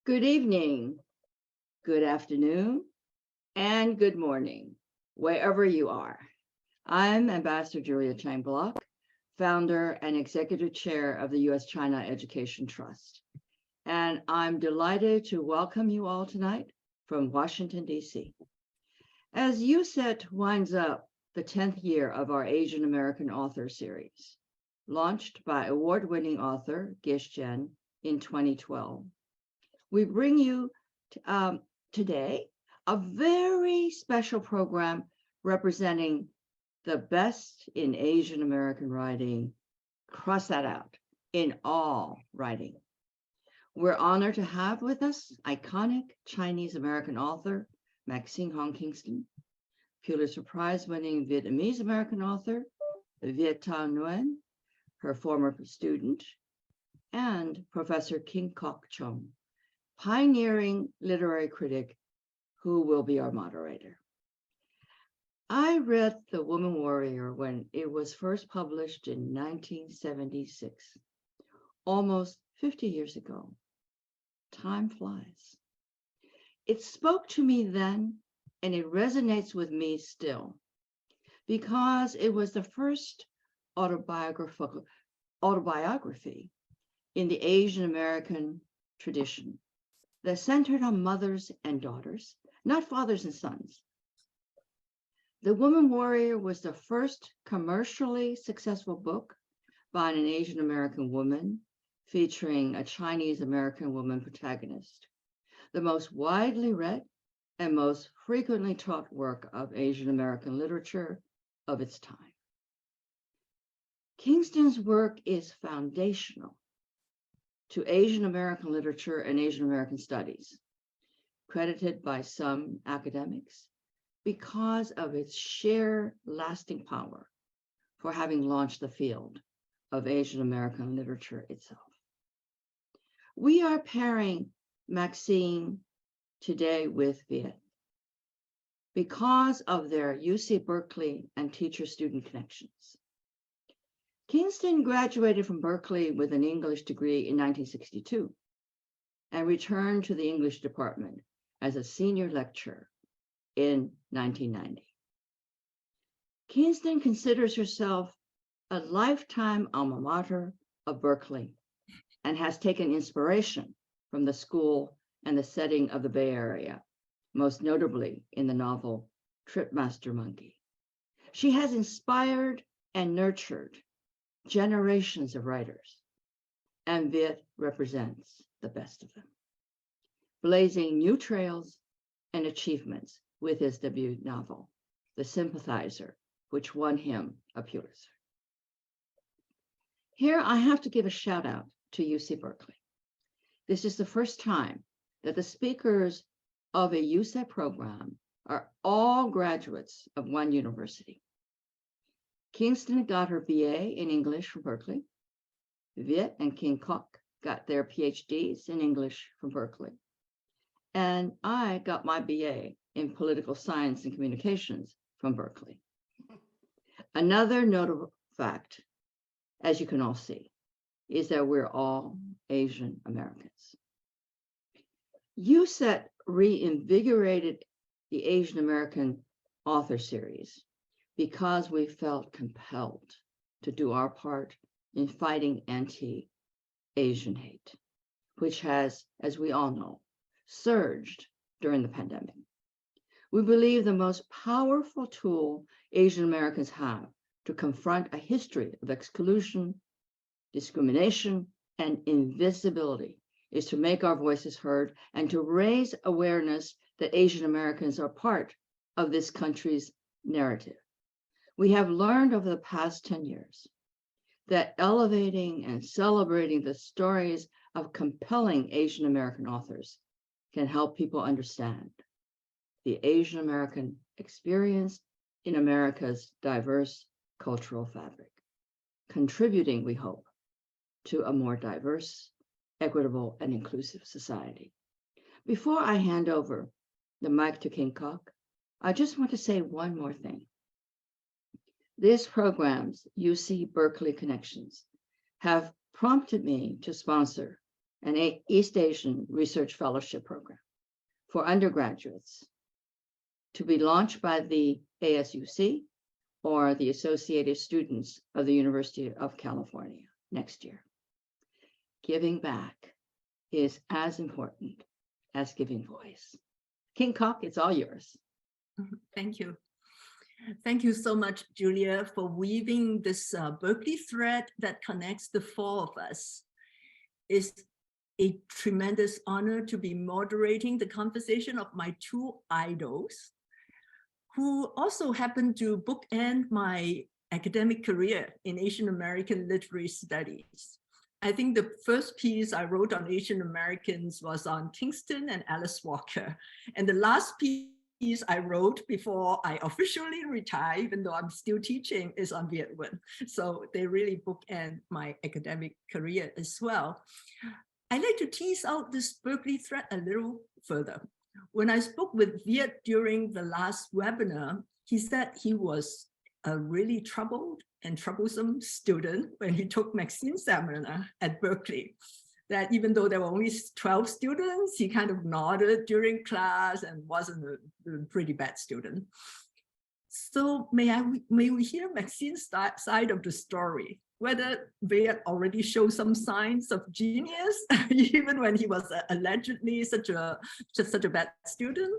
Good evening, good afternoon, and good morning, wherever you are. I'm Ambassador Julia Chang Block, founder and executive chair of the U.S.-China Education Trust. And I'm delighted to welcome you all tonight from Washington, D.C. As USET winds up the 10th year of our Asian American Author Series, launched by award-winning author Gish Jen in 2012. We bring you today a very special program representing the best in Asian American writing, cross that out, in all writing. We're honored to have with us iconic Chinese American author Maxine Hong Kingston, Pulitzer Prize winning Vietnamese American author Viet Thanh Nguyen, her former student, and Professor King Kok Chung, pioneering literary critic who will be our moderator. I read The Woman Warrior when it was first published in 1976, almost 50 years ago. Time flies. It spoke to me then, and it resonates with me still, because it was the first autobiography in the Asian American tradition that centered on mothers and daughters, not fathers and sons. The Woman Warrior was the first commercially successful book by an Asian American woman featuring a Chinese American woman protagonist, the most widely read and most frequently taught work of Asian American literature of its time. Kingston's work is foundational to Asian American literature and Asian American studies, credited by some academics because of its sheer lasting power for having launched the field of Asian American literature itself. We are pairing Maxine today with Viet because of their UC Berkeley and teacher-student connections. Kingston graduated from Berkeley with an English degree in 1962 and returned to the English department as a senior lecturer in 1990. Kingston considers herself a lifetime alma mater of Berkeley and has taken inspiration from the school and the setting of the Bay Area, most notably in the novel Tripmaster Monkey. She has inspired and nurtured generations of writers, and Viet represents the best of them, blazing new trails and achievements with his debut novel, The Sympathizer, which won him a Pulitzer. Here, I have to give a shout out to UC Berkeley. This is the first time that the speakers of a USET program are all graduates of one university. Kingston got her BA in English from Berkeley. Viet and King Kok got their PhDs in English from Berkeley. And I got my BA in political science and communications from Berkeley. Another notable fact, as you can all see, is that we're all Asian Americans. USET reinvigorated the Asian American Author Series because we felt compelled to do our part in fighting anti-Asian hate, which has, as we all know, surged during the pandemic. We believe the most powerful tool Asian Americans have to confront a history of exclusion, discrimination, and invisibility is to make our voices heard and to raise awareness that Asian Americans are part of this country's narrative. We have learned over the past 10 years that elevating and celebrating the stories of compelling Asian American authors can help people understand the Asian American experience in America's diverse cultural fabric, contributing, we hope, to a more diverse, equitable, and inclusive society. Before I hand over the mic to King Kok, I just want to say one more thing. This program's UC Berkeley connections have prompted me to sponsor an East Asian Research Fellowship Program for undergraduates to be launched by the ASUC or the Associated Students of the University of California next year. Giving back is as important as giving voice. King Cock, it's all yours. Thank you. Thank you so much, Julia, for weaving this Berkeley thread that connects the four of us. It's a tremendous honor to be moderating the conversation of my two idols, who also happen to bookend my academic career in Asian American literary studies. I think the first piece I wrote on Asian Americans was on Kingston and Alice Walker. And the last piece I wrote before I officially retire, even though I'm still teaching, is on Viet Nguyen. So they really bookend my academic career as well. I like to tease out this Berkeley thread a little further. When I spoke with Viet during the last webinar, he said he was a really troubled and troublesome student when he took Maxine's seminar at Berkeley. That even though there were only 12 students, he kind of nodded during class and wasn't a pretty bad student. So may we hear Maxine's side of the story, whether Viet already showed some signs of genius, even when he was allegedly such a bad student.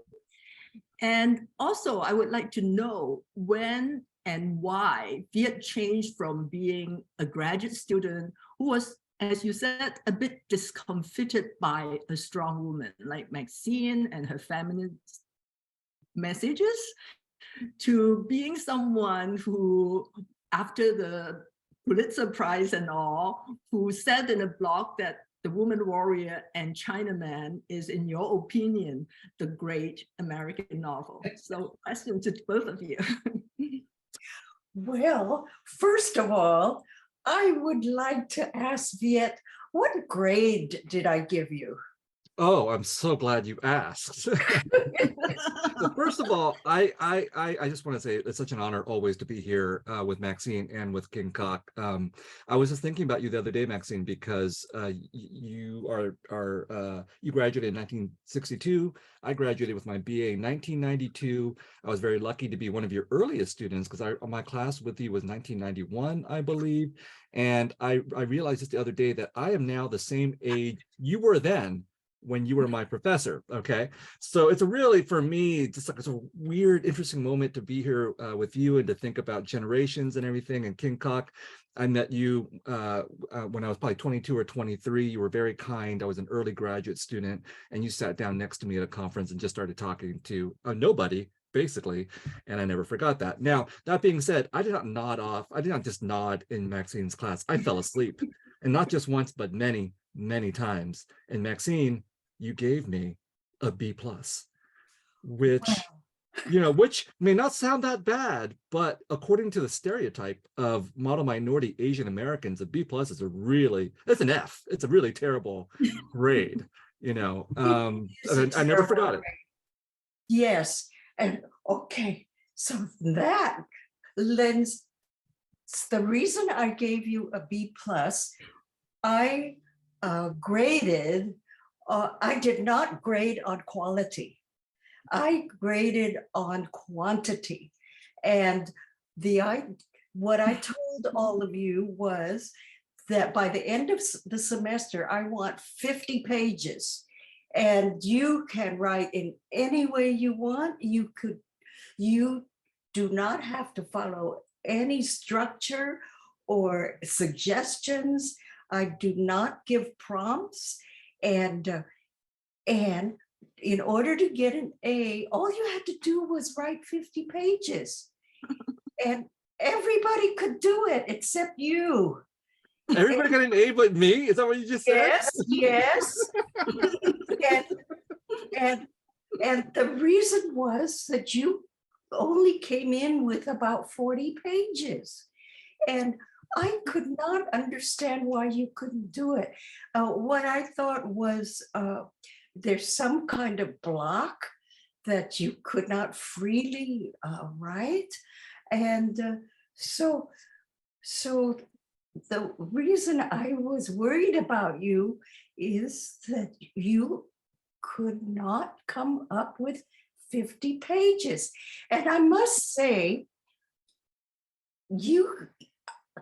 And also, I would like to know when and why Viet changed from being a graduate student who was, as you said, a bit discomfited by a strong woman like Maxine and her feminist messages, to being someone who, after the Pulitzer Prize and all, who said in a blog that The Woman Warrior and Chinaman is, in your opinion, the great American novel. So question to both of you. Well, first of all, I would like to ask Viet, what grade did I give you? Oh, I'm so glad you asked. So first of all, I just want to say it's such an honor always to be here with Maxine and with King Cock. I was just thinking about you the other day, Maxine, because you graduated in 1962. I graduated with my BA in 1992. I was very lucky to be one of your earliest students because my class with you was 1991, I believe. And I realized just the other day that I am now the same age you were then when you were my professor. Okay, so it's a really, for me, just like it's a weird, interesting moment to be here with you and to think about generations and everything. And King Cock, I met you when I was probably 22 or 23. You were very kind. I was an early graduate student, and you sat down next to me at a conference and just started talking to nobody, basically, and I never forgot that. Now, that being said, I did not nod off. I did not just nod in Maxine's class. I fell asleep, and not just once, but many, many times. And Maxine, you gave me a B+, which, which may not sound that bad, but according to the stereotype of model minority Asian Americans, a B+ is it's an F. It's a really terrible grade, I never forgot it. Yes, and okay, so that lends, the reason I gave you a B+, I graded, I did not grade on quality. I graded on quantity. And what I told all of you was that by the end of the semester, I want 50 pages. And you can write in any way you want. You do not have to follow any structure or suggestions. I do not give prompts. And in order to get an A, all you had to do was write 50 pages. And everybody could do it except you. Everybody got an A but me? Is that what you just said? Yes. And the reason was that you only came in with about 40 pages. And I could not understand why you couldn't do it. What I thought was there's some kind of block that you could not freely write. And so the reason I was worried about you is that you could not come up with 50 pages. And I must say, you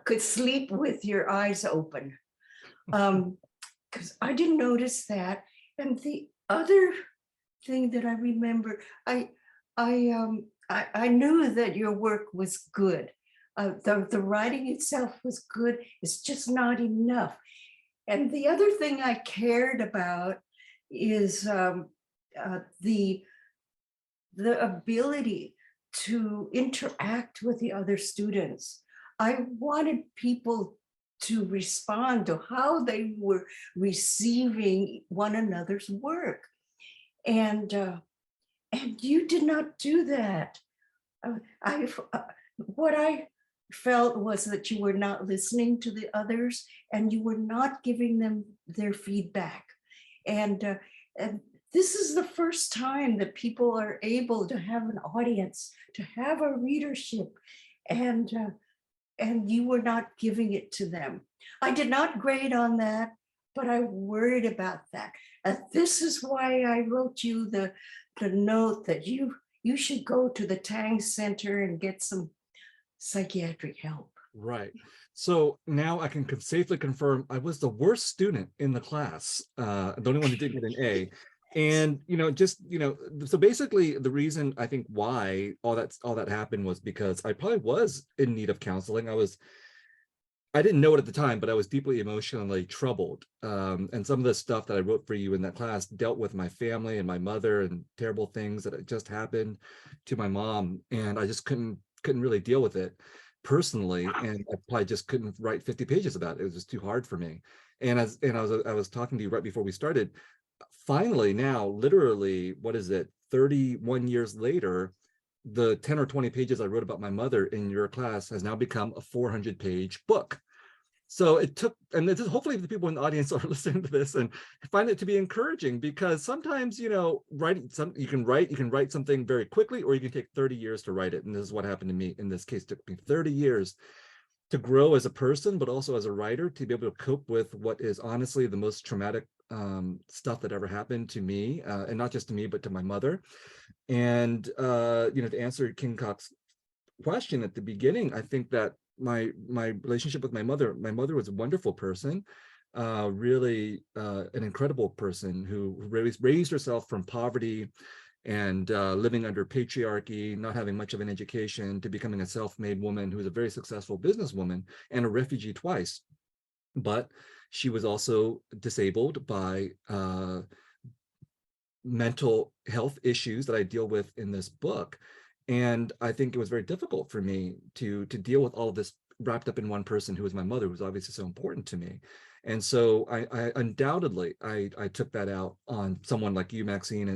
could sleep with your eyes open. Because I didn't notice that. And the other thing that I remember, I knew that your work was good. The writing itself was good. It's just not enough. And the other thing I cared about is the ability to interact with the other students. I wanted people to respond to how they were receiving one another's work. And you did not do that. What I felt was that you were not listening to the others and you were not giving them their feedback. And this is the first time that people are able to have an audience, to have a readership, and you were not giving it to them. I did not grade on that, but I worried about that. This is why I wrote you the note that you should go to the Tang Center and get some psychiatric help. Right. So now I can safely confirm I was the worst student in the class, the only one who didn't get an A. And, so basically the reason I think why all that happened was because I probably was in need of counseling. I didn't know it at the time, but I was deeply emotionally troubled. And some of the stuff that I wrote for you in that class dealt with my family and my mother and terrible things that had just happened to my mom. And I just couldn't really deal with it personally. And I probably just couldn't write 50 pages about it. It was just too hard for me. And I was talking to you right before we started. Finally, now, literally, what is it, 31 years later, the 10 or 20 pages I wrote about my mother in your class has now become a 400-page book. So it took, and this is hopefully the people in the audience are listening to this and find it to be encouraging, because sometimes, writing you can write something very quickly, or you can take 30 years to write it. And this is what happened to me. In this case, it took me 30 years to grow as a person, but also as a writer, to be able to cope with what is honestly the most traumatic stuff that ever happened to me, and not just to me, but to my mother. And to answer King Cock's question at the beginning, I think that my relationship with my mother was a wonderful person, really an incredible person who raised herself from poverty and living under patriarchy, not having much of an education, to becoming a self-made woman who was a very successful businesswoman and a refugee twice. But she was also disabled by mental health issues that I deal with in this book. And I think it was very difficult for me to deal with all of this wrapped up in one person, who was my mother, who was obviously so important to me. And so I undoubtedly, I took that out on someone like you, Maxine,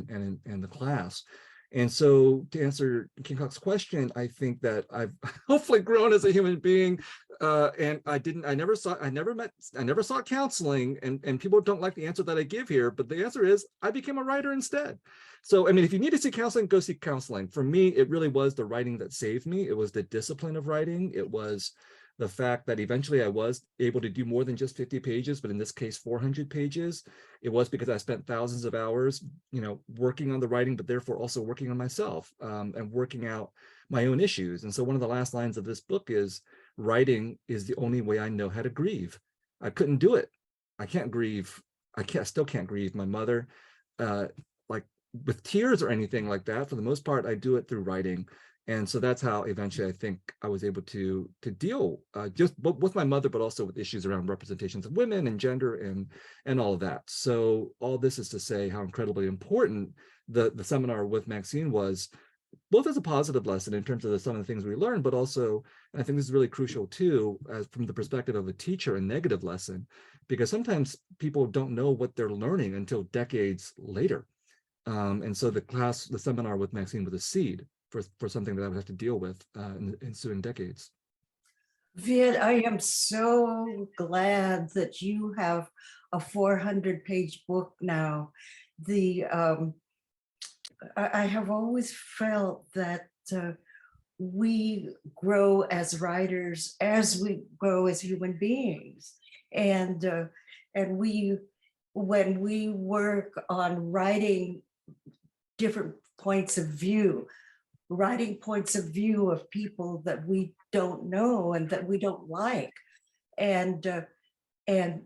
and the class. And so to answer King Cock's question, I think that I've hopefully grown as a human being. And I never sought counseling, and people don't like the answer that I give here, but the answer is I became a writer instead. So, I mean, if you need to seek counseling, go seek counseling. For me, it really was the writing that saved me. It was the discipline of writing. It was the fact that eventually I was able to do more than just 50 pages, but in this case, 400 pages. It was because I spent thousands of hours, working on the writing, but therefore also working on myself, and working out my own issues. And so one of the last lines of this book is, writing is the only way I know how to grieve. I couldn't do it. I can't grieve. Still can't grieve my mother, like with tears or anything like that. For the most part, I do it through writing. And so that's how eventually I think I was able to deal just with my mother, but also with issues around representations of women and gender and all of that. So all this is to say how incredibly important the seminar with Maxine was, both as a positive lesson in terms of some of the things we learned, but also, and I think this is really crucial too, as from the perspective of a teacher, a negative lesson, because sometimes people don't know what they're learning until decades later. And so the seminar with Maxine was a seed for something that I would have to deal with in the ensuing decades. Vid, I am so glad that you have a 400-page book now. I have always felt that we grow as writers as we grow as human beings. And we, when we work on writing different points of view, writing points of view of people that we don't know and that we don't like, and and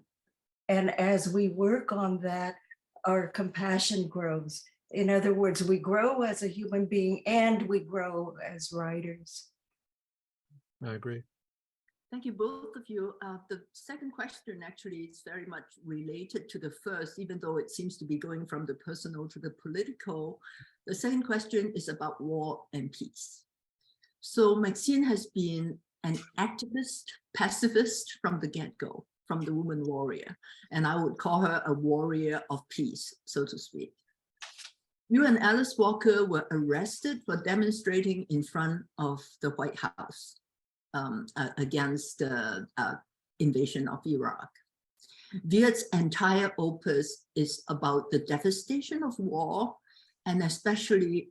and as we work on that, our compassion grows. In other words, we grow as a human being and we grow as writers. I agree. Thank you, both of you. The second question actually is very much related to the first, even though it seems to be going from the personal to the political. The second question is about war and peace. So Maxine has been an activist, pacifist from the get-go, from the woman warrior. And I would call her a warrior of peace, so to speak. You and Alice Walker were arrested for demonstrating in front of the White House against the invasion of Iraq. Viet's entire opus is about the devastation of war, and especially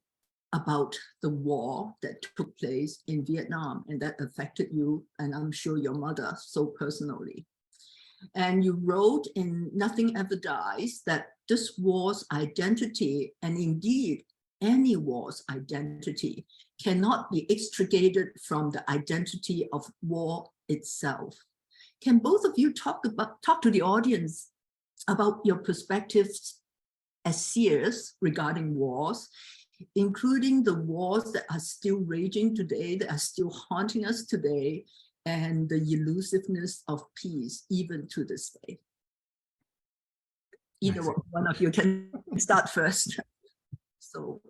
about the war that took place in Vietnam and that affected you, and I'm sure your mother, so personally. And you wrote in Nothing Ever Dies that this war's identity, and indeed any war's identity, cannot be extricated from the identity of war itself. Can both of you talk to the audience about your perspectives as seers regarding wars, including the wars that are still raging today, that are still haunting us today, and the elusiveness of peace, even to this day? Either one of you can start first. So.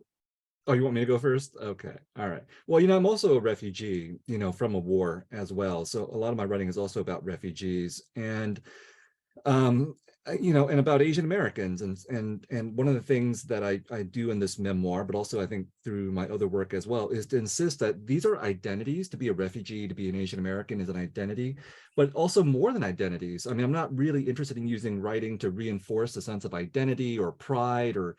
Oh, you want me to go first? Okay. All right. Well, I'm also a refugee, from a war as well. So a lot of my writing is also about refugees and, and about Asian Americans. And one of the things that I do in this memoir, but also I think through my other work as well, is to insist that these are identities. To be a refugee, to be an Asian American is an identity, but also more than identities. I mean, I'm not really interested in using writing to reinforce a sense of identity or pride or,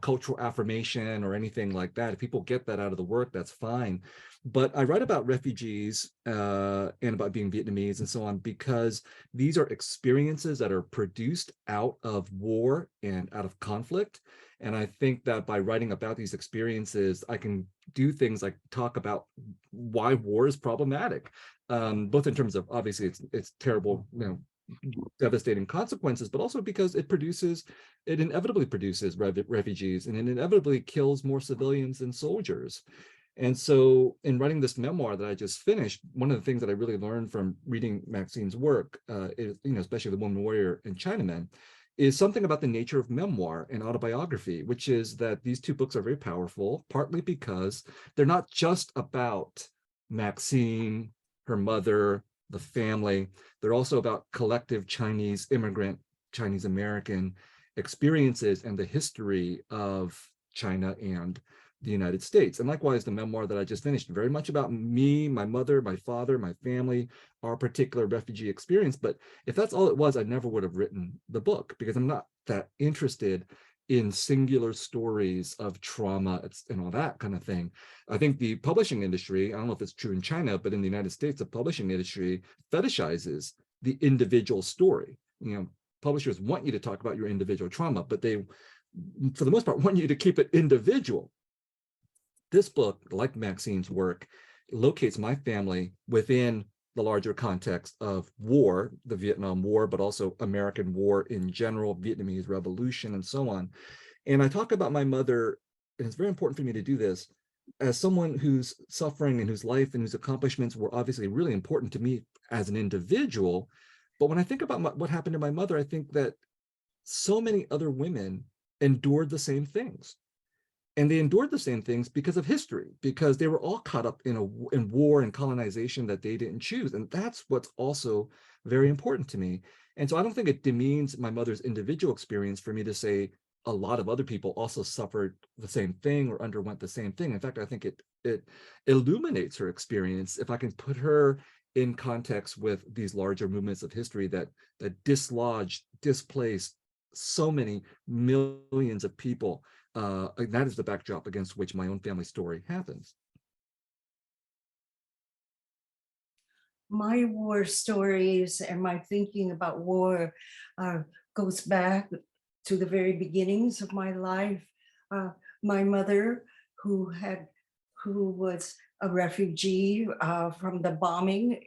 cultural affirmation or anything like that. If people get that out of the work, that's fine. But I write about refugees and about being Vietnamese and so on, because these are experiences that are produced out of war and out of conflict. And I think that by writing about these experiences, I can do things like talk about why war is problematic, both in terms of obviously it's terrible, devastating consequences, but also because it inevitably produces refugees, and it inevitably kills more civilians than soldiers. And so in writing this memoir that I just finished, one of the things that I really learned from reading Maxine's work, is, especially The Woman Warrior and Chinamen, is something about the nature of memoir and autobiography, which is that these two books are very powerful, partly because they're not just about Maxine, her mother, the family. They're also about collective Chinese immigrant, Chinese American experiences and the history of China and the United States. And likewise, the memoir that I just finished, very much about me, my mother, my father, my family, our particular refugee experience. But if that's all it was, I never would have written the book, because I'm not that interested in singular stories of trauma and all that kind of thing. I think the publishing industry, I don't know if it's true in China, but in the United States, the publishing industry fetishizes the individual story. Publishers want you to talk about your individual trauma, but they, for the most part, want you to keep it individual. This book, like Maxine's work, locates my family within the larger context of war, the Vietnam War, but also American war in general, Vietnamese Revolution, and so on. And I talk about my mother, and it's very important for me to do this, as someone whose suffering and whose life and whose accomplishments were obviously really important to me as an individual. But when I think about what happened to my mother, I think that so many other women endured the same things. And they endured the same things because of history, because they were all caught up in war and colonization that they didn't choose. And that's what's also very important to me. And so I don't think it demeans my mother's individual experience for me to say a lot of other people also suffered the same thing or underwent the same thing. In fact, I think it illuminates her experience if I can put her in context with these larger movements of history that dislodged, displaced so many millions of people. That is the backdrop against which my own family story happens. my war stories and my thinking about war goes back to the very beginnings of my life. My mother, who was a refugee from the bombing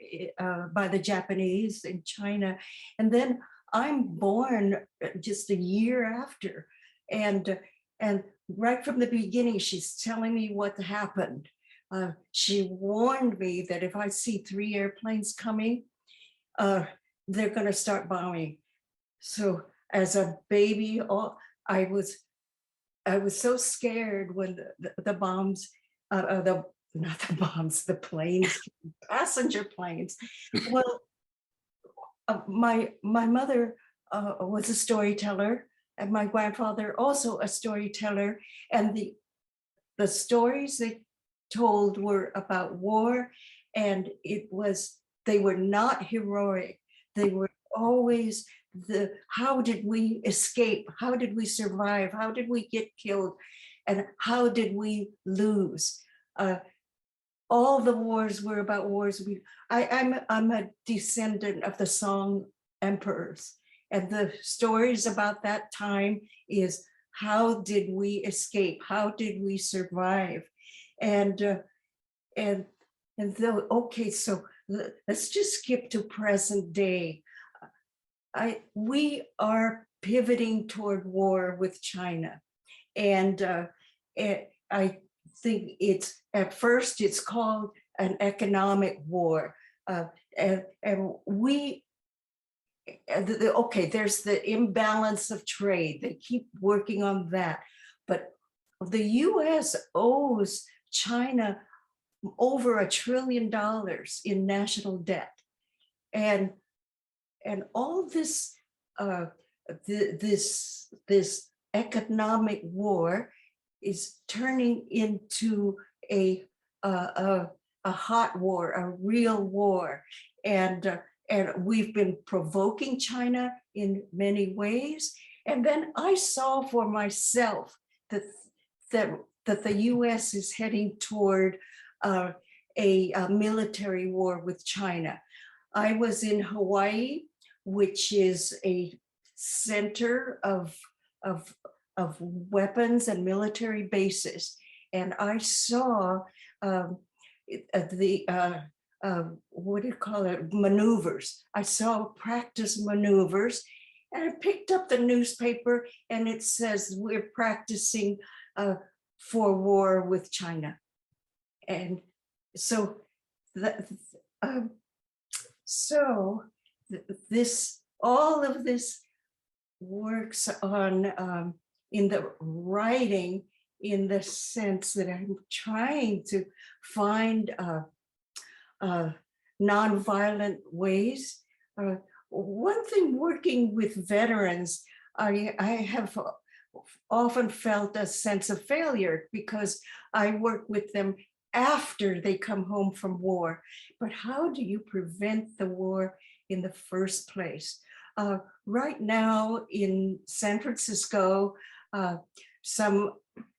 by the Japanese in China, and then I'm born just a year after, and right from the beginning, she's telling me what happened. She warned me that if I see 3 airplanes coming, they're going to start bombing. So as a baby, I was so scared when the bombs, not the bombs, the planes, passenger planes. Well, my mother was a storyteller, and my grandfather also a storyteller, and the stories they told were about war, and they were not heroic. They were always how did we escape? How did we survive? How did we get killed? And how did we lose? All the wars were about wars. I'm a descendant of the Song emperors, and the stories about that time is how did we escape? How did we survive? Okay, so let's just skip to present day. We are pivoting toward war with China, and I think at first it's called an economic war, and we. Okay, there's the imbalance of trade. They keep working on that, but the U.S. owes China over $1 trillion in national debt, and all this this economic war is turning into a hot war, a real war, and we've been provoking China in many ways. And then I saw for myself that the U.S. is heading toward a military war with China. I was in Hawaii, which is a center of weapons and military bases, and I saw what do you call it, maneuvers. I saw practice maneuvers, and I picked up the newspaper, and it says we're practicing for war with China. And so all of this works on in the writing, in the sense that I'm trying to find nonviolent ways. One thing, working with veterans, I have often felt a sense of failure because I work with them after they come home from war. But how do you prevent the war in the first place? Right now in San Francisco, some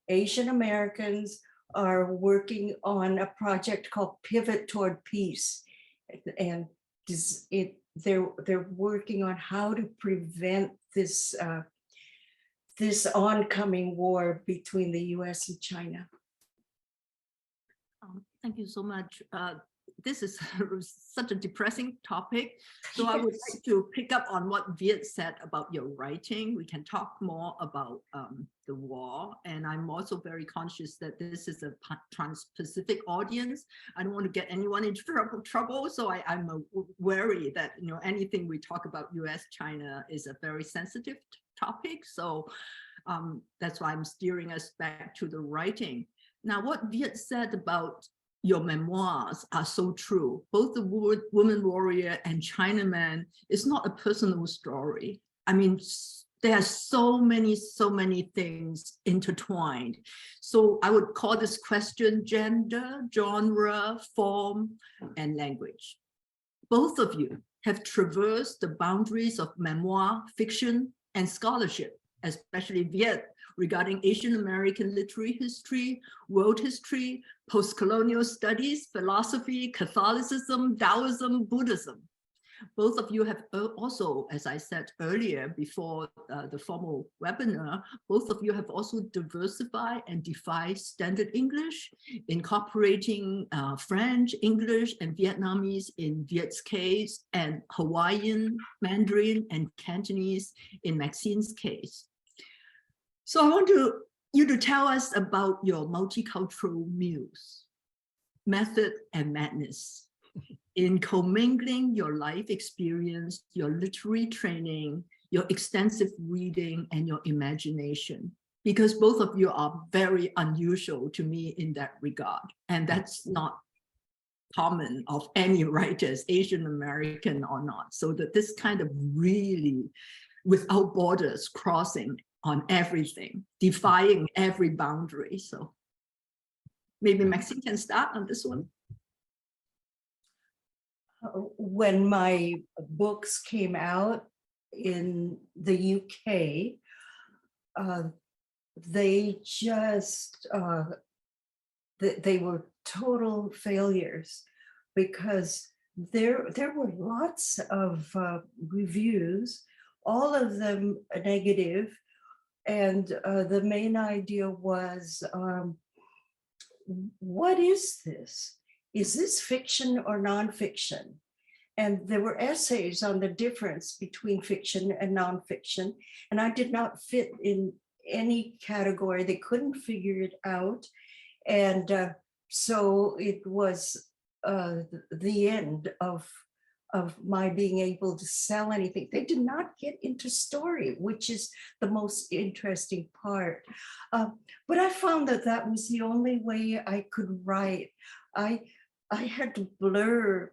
Asian Americans are working on a project called Pivot Toward Peace. And they're working on how to prevent this oncoming war between the US and China. Thank you so much. This is such a depressing topic. So I would like to pick up on what Viet said about your writing. We can talk more about the war. And I'm also very conscious that this is a trans-Pacific audience. I don't want to get anyone in trouble. So I'm wary that anything we talk about US-China is a very sensitive topic. So that's why I'm steering us back to the writing. Now, what Viet said about your memoirs are so true. Both the Woman Warrior and Chinaman is not a personal story. I mean, there are so many things intertwined. So I would call this question gender, genre, form, and language. Both of you have traversed the boundaries of memoir, fiction, and scholarship, especially Viet, regarding Asian American literary history, world history, post-colonial studies, philosophy, Catholicism, Taoism, Buddhism. Both of you have also, as I said earlier, before the formal webinar, both of you have also diversified and defined standard English, incorporating French, English, and Vietnamese in Viet's case, and Hawaiian, Mandarin, and Cantonese in Maxine's case. So I want you to tell us about your multicultural muse, method, and madness in commingling your life experience, your literary training, your extensive reading, and your imagination, because both of you are very unusual to me in that regard. And that's not common of any writers, Asian American or not. So that this kind of really, without borders, crossing on everything, defying every boundary. So maybe Maxine can start on this one. When my books came out in the UK, they just, they were total failures, because there were lots of reviews, all of them negative. And the main idea was, what is this? Is this fiction or nonfiction? And there were essays on the difference between fiction and nonfiction. And I did not fit in any category. They couldn't figure it out. And so it was the end of my being able to sell anything. They did not get into story, which is the most interesting part. But I found that that was the only way I could write. I had to blur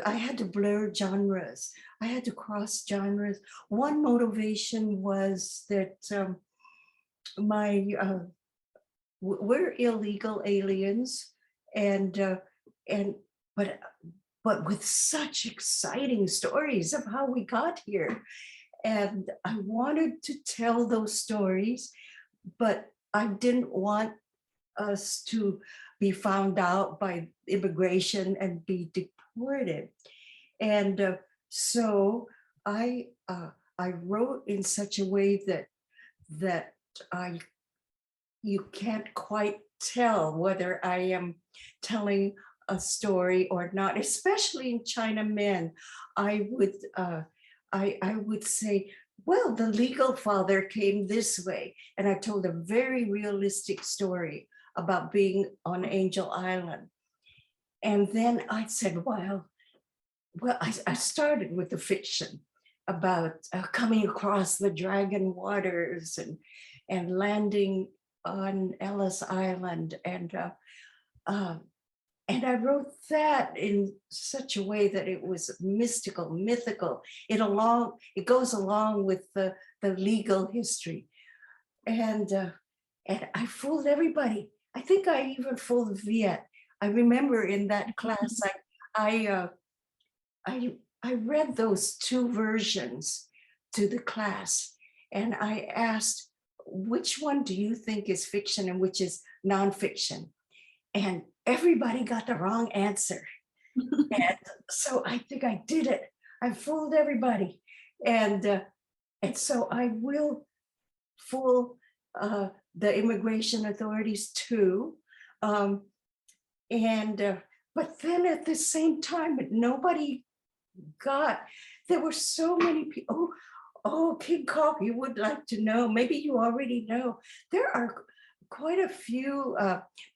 I had to blur genres. I had to cross genres. One motivation was that we're illegal aliens, but with such exciting stories of how we got here. And I wanted to tell those stories, but I didn't want us to be found out by immigration and be deported. And so I wrote in such a way that you can't quite tell whether I am telling a story or not, especially in Chinamen. I would say, well, the legal father came this way. And I told a very realistic story about being on Angel Island. And then I said, well, I started with the fiction about coming across the dragon waters and landing on Ellis Island. And I wrote that in such a way that it was mystical, mythical. It goes along with the legal history. And I fooled everybody. I think I even fooled Viet. I remember in that class, I read those two versions to the class, and I asked, which one do you think is fiction and which is nonfiction? And everybody got the wrong answer. And so I think I did it. I fooled everybody. And so I will fool the immigration authorities too. But then at the same time, nobody there were so many people. Oh, King Kong, you would like to know, maybe you already know, there are quite a few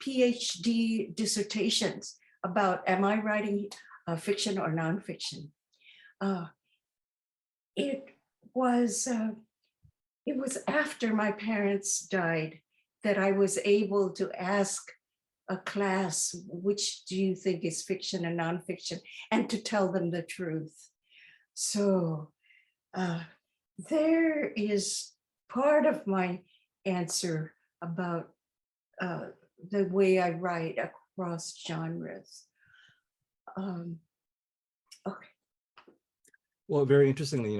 PhD dissertations about, am I writing fiction or nonfiction? It was after my parents died that I was able to ask a class, which do you think is fiction and nonfiction, and to tell them the truth. So there is part of my answer about the way I write across genres. Okay. Well, very interestingly,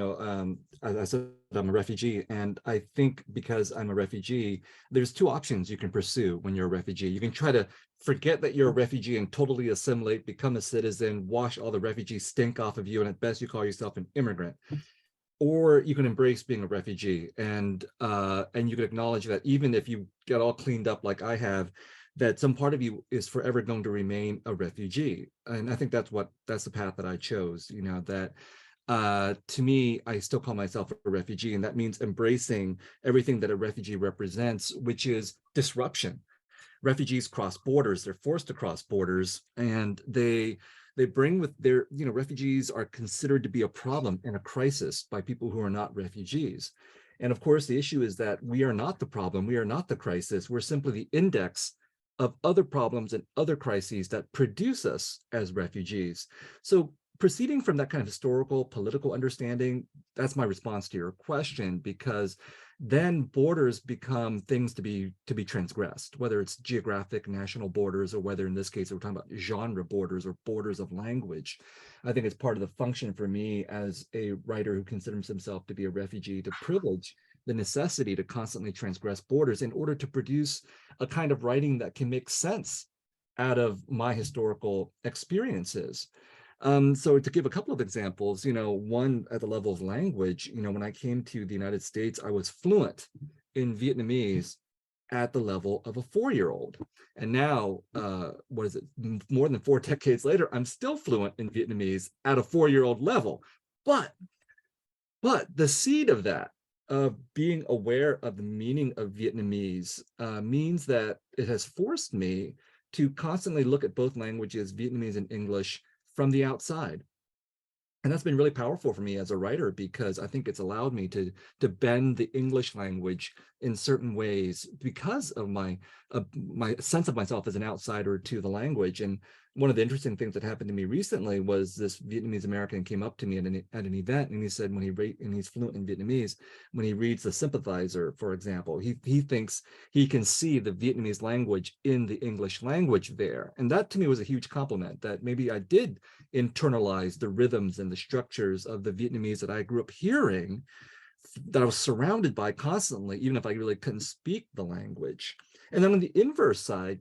as I said, I'm a refugee, and I think because I'm a refugee, there's two options you can pursue when you're a refugee. You can try to forget that you're a refugee and totally assimilate, become a citizen, wash all the refugee stink off of you, and at best you call yourself an immigrant. Or you can embrace being a refugee, and you can acknowledge that even if you get all cleaned up like I have, that some part of you is forever going to remain a refugee. And I think that's the path that I chose, that to me, I still call myself a refugee, and that means embracing everything that a refugee represents, which is disruption. Refugees cross borders, they're forced to cross borders, and they bring with their, refugees are considered to be a problem and a crisis by people who are not refugees. And of course, the issue is that we are not the problem, we are not the crisis, we're simply the index of other problems and other crises that produce us as refugees. So proceeding from that kind of historical political understanding, that's my response to your question, because then borders become things to be transgressed, whether it's geographic national borders, or whether in this case we're talking about genre borders or borders of language. I think it's part of the function for me as a writer who considers himself to be a refugee to privilege the necessity to constantly transgress borders in order to produce a kind of writing that can make sense out of my historical experiences. So to give a couple of examples, one at the level of language, when I came to the United States, I was fluent in Vietnamese at the level of a 4-year-old. And now, more than 4 decades later, I'm still fluent in Vietnamese at a 4-year-old level. But the seed of that, of being aware of the meaning of Vietnamese, means that it has forced me to constantly look at both languages, Vietnamese and English, from the outside. And that's been really powerful for me as a writer, because I think it's allowed me to bend the English language in certain ways because of my sense of myself as an outsider to the language. And one of the interesting things that happened to me recently was this Vietnamese American came up to me at an event, and he said and he's fluent in Vietnamese, when he reads The Sympathizer, for example, he thinks he can see the Vietnamese language in the English language there. And that to me was a huge compliment, that maybe I did internalize the rhythms and the structures of the Vietnamese that I grew up hearing, that I was surrounded by constantly, even if I really couldn't speak the language. And then on the inverse side,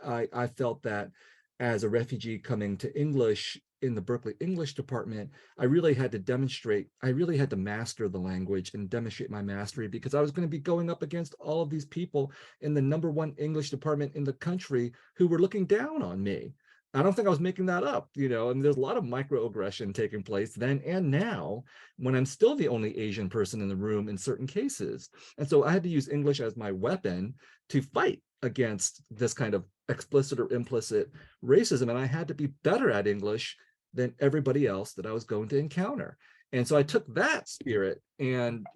I felt that as a refugee coming to English in the Berkeley English department, I really had to master the language and demonstrate my mastery, because I was going to be going up against all of these people in the #1 English department in the country who were looking down on me. I don't think I was making that up, and there's a lot of microaggression taking place then and now, when I'm still the only Asian person in the room in certain cases. And so I had to use English as my weapon to fight against this kind of explicit or implicit racism. And I had to be better at English than everybody else that I was going to encounter. And so I took that spirit and,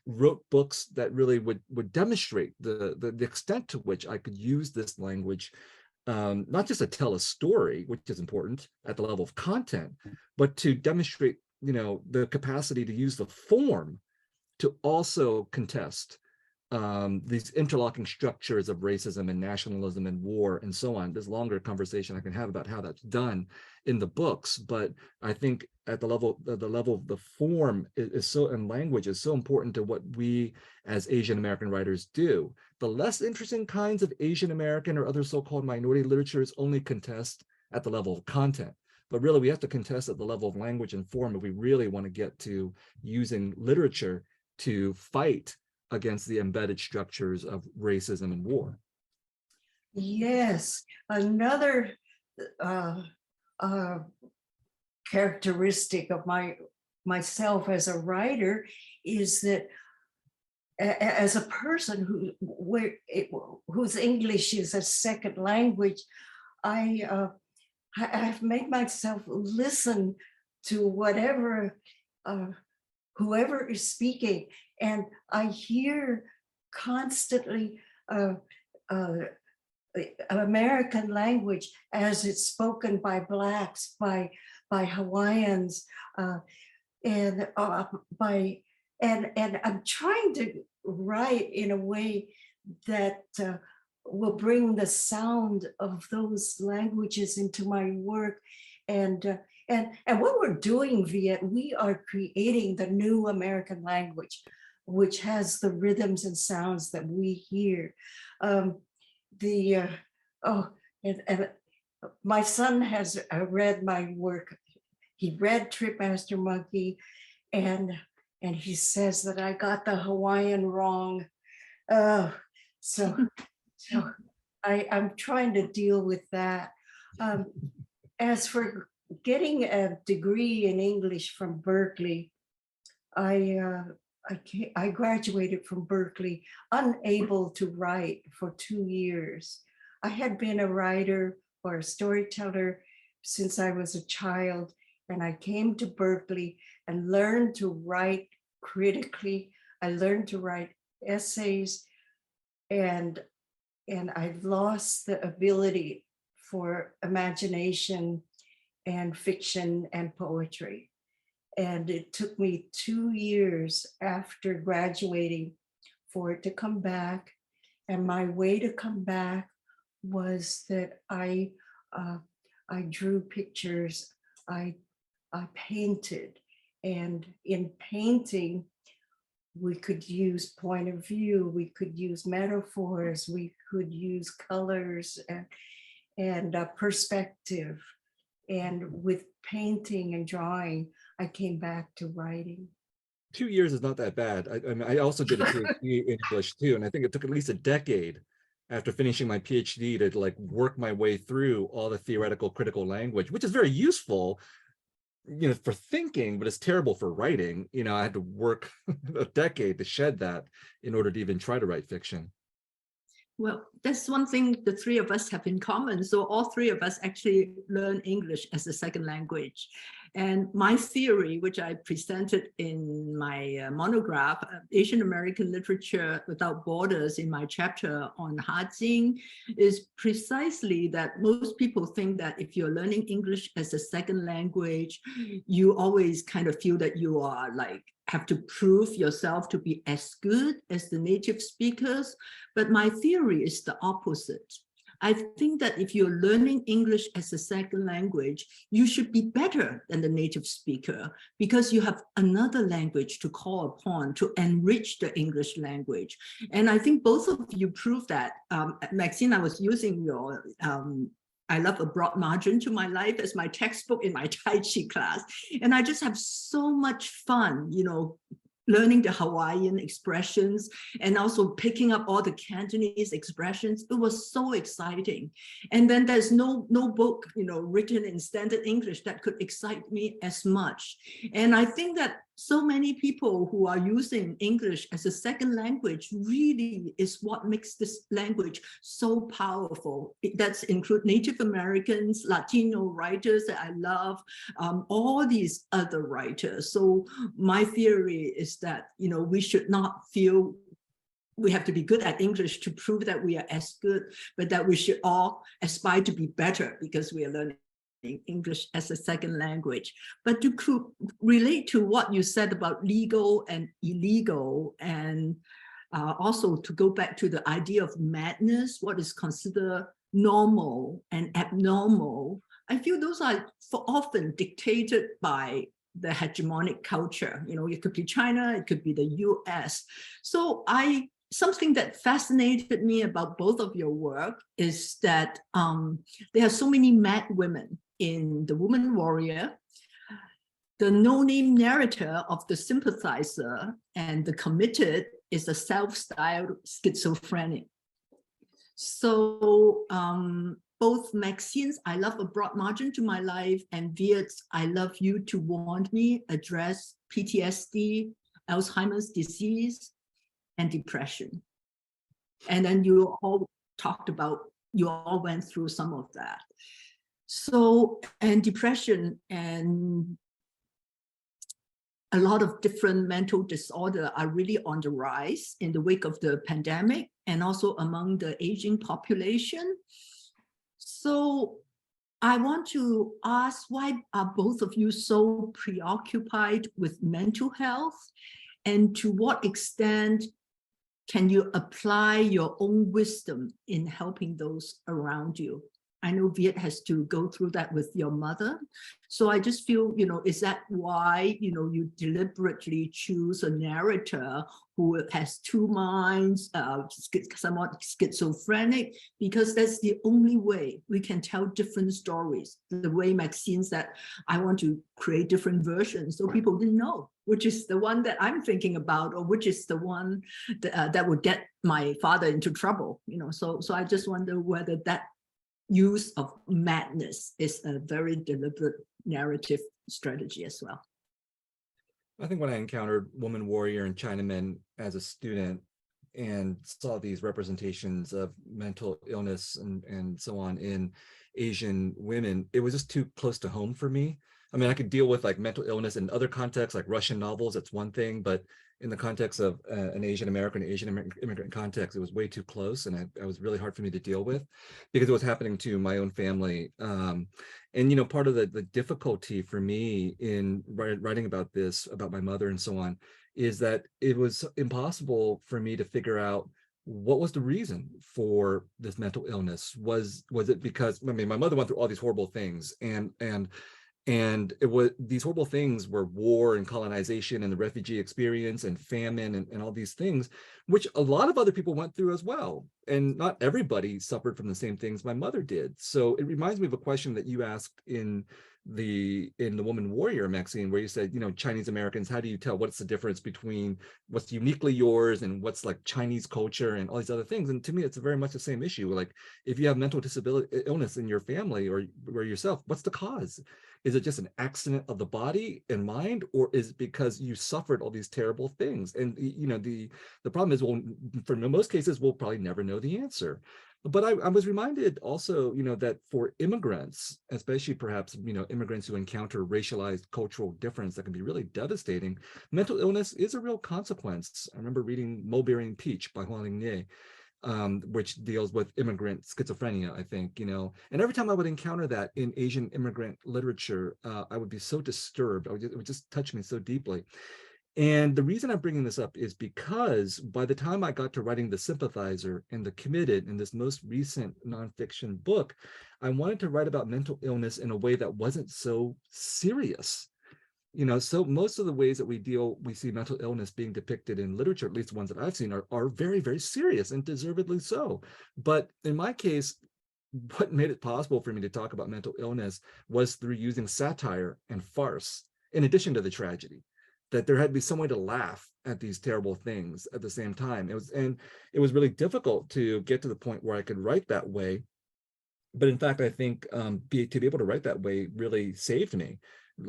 wrote books that really would demonstrate the extent to which I could use this language, not just to tell a story, which is important at the level of content, but to demonstrate, the capacity to use the form to also contest these interlocking structures of racism and nationalism and war and so on. There's a longer conversation I can have about how that's done in the books, but I think at the level of the form is so, and language is so important to what we as Asian American writers do. The less interesting kinds of Asian American or other so-called minority literatures only contest at the level of content. But really, we have to contest at the level of language and form if we really want to get to using literature to fight against the embedded structures of racism and war. Yes, another characteristic of myself as a writer is that as a person whose English is a second language, I've made myself listen to whoever is speaking, and I hear constantly American language as it's spoken by Blacks, by Hawaiians, and I'm trying to write in a way that will bring the sound of those languages into my work, and And what we're doing, Viet, we are creating the new American language, which has the rhythms and sounds that we hear. The and my son has read my work. He read Trip Master Monkey, and he says that I got the Hawaiian wrong. So I'm trying to deal with that. As for getting a degree in English from Berkeley, I graduated from Berkeley unable to write for 2 years. I had been a writer or a storyteller since I was a child, and I came to Berkeley and learned to write critically. I learned to write essays, and I've lost the ability for imagination and fiction and poetry. And it took me 2 years after graduating for it to come back. And my way to come back was that I drew pictures, I painted, and in painting, we could use point of view, we could use metaphors, we could use colors and perspective. And with painting and drawing, I came back to writing. 2 years is not that bad. I mean, I also did a PhD in English too, and I think it took at least a decade after finishing my PhD to like work my way through all the theoretical critical language, which is very useful, you know, for thinking, but it's terrible for writing. You know, I had to work a decade to shed that in order to even try to write fiction. Well, that's one thing the three of us have in common. So all three of us actually learn English as a second language. And my theory, which I presented in my monograph, Asian American Literature Without Borders, in my chapter on Hajing, is precisely that most people think that if you're learning English as a second language, you always kind of feel that you are like, have to prove yourself to be as good as the native speakers. But my theory is the opposite. I think that if you're learning English as a second language, you should be better than the native speaker because you have another language to call upon to enrich the English language. And I think both of you prove that. Maxine, I was using your I love a broad margin to my life as my textbook in my Tai Chi class. And I just have so much fun, you know, learning the Hawaiian expressions and also picking up all the Cantonese expressions. It was so exciting. And then there's no book, you know, written in standard English that could excite me as much. And I think that so many people who are using English as a second language really is what makes this language so powerful. That's include Native Americans, Latino writers that I love, all these other writers. So my theory is that, you know, we should not feel we have to be good at English to prove that we are as good, but that we should all aspire to be better because we are learning English as a second language. But to relate to what you said about legal and illegal, and also to go back to the idea of madness, what is considered normal and abnormal, I feel those are often dictated by the hegemonic culture. You know, it could be China, it could be the US. So something that fascinated me about both of your work is that there are so many mad women in The Woman Warrior. The no-name narrator of the sympathizer and the committed is a self-styled schizophrenic. So both Maxine's I Love a Broad Margin to My Life and Viet's I Love You to Warn Me address PTSD, Alzheimer's disease, and depression. And then you all talked about, you all went through some of that. So, and depression and a lot of different mental disorder are really on the rise in the wake of the pandemic and also among the aging population. So I want to ask, why are both of you so preoccupied with mental health? And to what extent can you apply your own wisdom in helping those around you? I know Viet has to go through that with your mother. So I just feel, is that why, you deliberately choose a narrator who has two minds, somewhat schizophrenic, because that's the only way we can tell different stories. The way Maxine said, I want to create different versions so people didn't know which is the one that I'm thinking about, or which is the one that would get my father into trouble. So I just wonder whether that use of madness is a very deliberate narrative strategy as well. I think when I encountered Woman Warrior and Chinaman as a student and saw these representations of mental illness and so on in Asian women, it was just too close to home for me. I mean, I could deal with like mental illness in other contexts, like Russian novels, that's one thing, but in the context of an Asian American, Asian immigrant context, it was way too close, and it was really hard for me to deal with because it was happening to my own family. And part of the difficulty for me in writing about this, about my mother and so on, is that it was impossible for me to figure out what was the reason for this mental illness. Was it because, I mean, my mother went through all these horrible things, and it was, these horrible things were war and colonization and the refugee experience and famine and all these things, which a lot of other people went through as well. And not everybody suffered from the same things my mother did. So it reminds me of a question that you asked in the Woman Warrior, Maxine, where you said, Chinese Americans, how do you tell what's the difference between what's uniquely yours and what's like Chinese culture and all these other things? And to me, it's very much the same issue. Like, if you have mental disability illness in your family or yourself, what's the cause? Is it just an accident of the body and mind, or is it because you suffered all these terrible things? And the problem is, well, for most cases, we'll probably never know the answer. But I was reminded also, that for immigrants, especially perhaps, immigrants who encounter racialized cultural difference that can be really devastating, mental illness is a real consequence. I remember reading Mulberry and Peach by Huang Lingye, which deals with immigrant schizophrenia, I think, and every time I would encounter that in Asian immigrant literature, I would be so disturbed. It would just touch me so deeply. And the reason I'm bringing this up is because by the time I got to writing The Sympathizer and The Committed in this most recent nonfiction book, I wanted to write about mental illness in a way that wasn't so serious. So most of the ways that we see mental illness being depicted in literature, at least the ones that I've seen, are very, very serious, and deservedly so. But in my case, what made it possible for me to talk about mental illness was through using satire and farce, in addition to the tragedy, that there had to be some way to laugh at these terrible things at the same time. It was really difficult to get to the point where I could write that way. But in fact, I think to be able to write that way really saved me,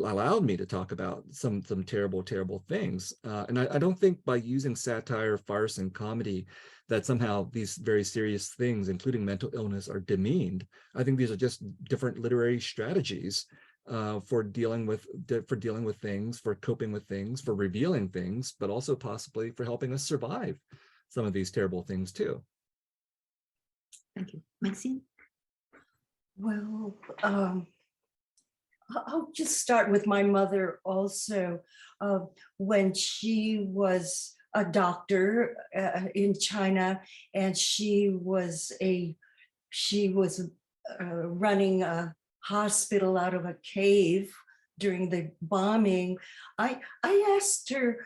allowed me to talk about some terrible, terrible things. And I don't think by using satire, farce, and comedy that somehow these very serious things, including mental illness, are demeaned. I think these are just different literary strategies for dealing with things, for coping with things, for revealing things, but also possibly for helping us survive some of these terrible things too. Thank you. Maxine? Well, I'll just start with my mother also. When she was a doctor in China, and she was running a hospital out of a cave during the bombing, I asked her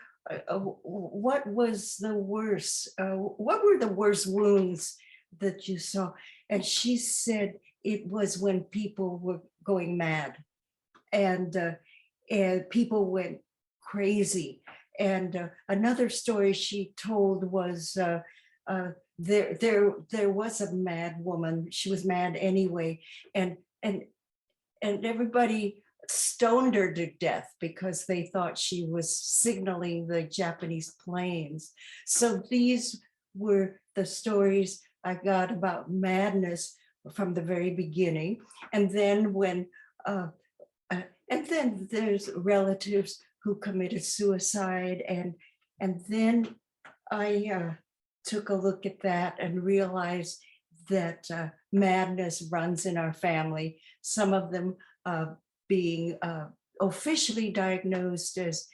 what was the worst, what were the worst wounds that you saw? And she said it was when people were going mad, and people went crazy. And another story she told was there was a mad woman. She was mad anyway, and everybody stoned her to death because they thought she was signaling the Japanese planes. So these were the stories I got about madness from the very beginning. And then and then there's relatives who committed suicide, and then I took a look at that and realized that madness runs in our family. Some of them being officially diagnosed as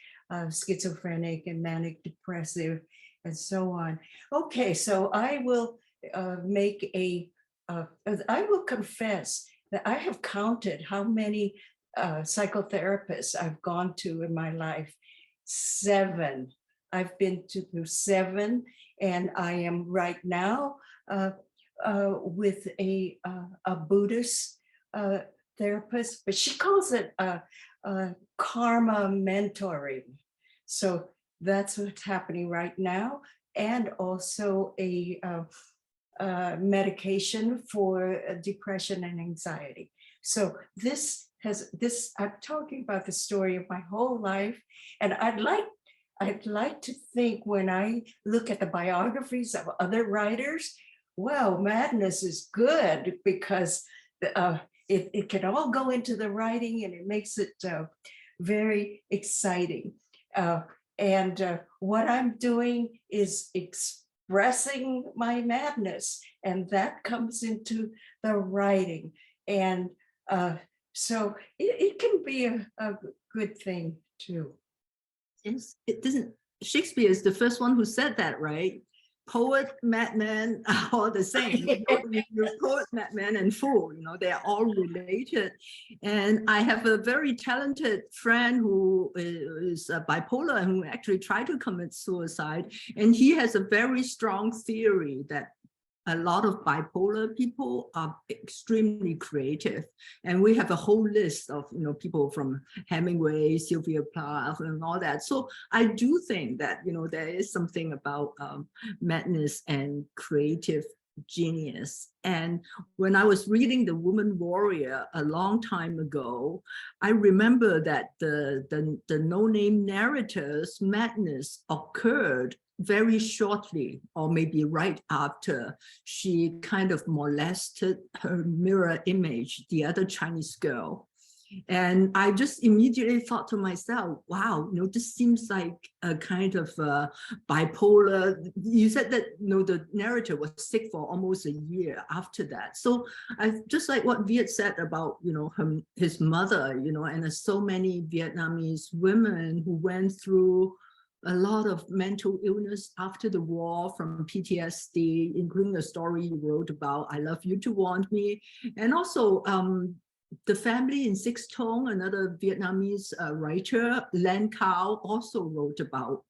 schizophrenic and manic depressive and so on. Okay, so I will make a I will confess that I have counted how many psychotherapists I've gone to in my life. 7. I've been to 7, and I am right now with a Buddhist therapist, but she calls it karma mentoring. So that's what's happening right now, and also a medication for depression and anxiety. So I'm talking about the story of my whole life, and I'd like to think, when I look at the biographies of other writers, well, madness is good, because it can all go into the writing, and it makes it very exciting. And what I'm doing is expressing my madness, and that comes into the writing. And so it can be a good thing too. Yes, it doesn't. Shakespeare is the first one who said that, right? Poet, madman are all the same. You're poet, madman, and fool. They are all related. And I have a very talented friend who is bipolar and who actually tried to commit suicide. And he has a very strong theory that a lot of bipolar people are extremely creative. And we have a whole list of people from Hemingway, Sylvia Plath, and all that. So I do think that there is something about madness and creative genius. And when I was reading The Woman Warrior a long time ago, I remember that the no-name narrator's madness occurred very shortly, or maybe right after she kind of molested her mirror image, the other Chinese girl. And I just immediately thought to myself, wow, this seems like a kind of bipolar. You said that the narrator was sick for almost a year after that. So I just like what Viet said about his mother, and there's so many Vietnamese women who went through a lot of mental illness after the war, from PTSD, including the story you wrote about, I Love You to Want Me. And also the family in Six Tong, another Vietnamese writer, Len Cao, also wrote about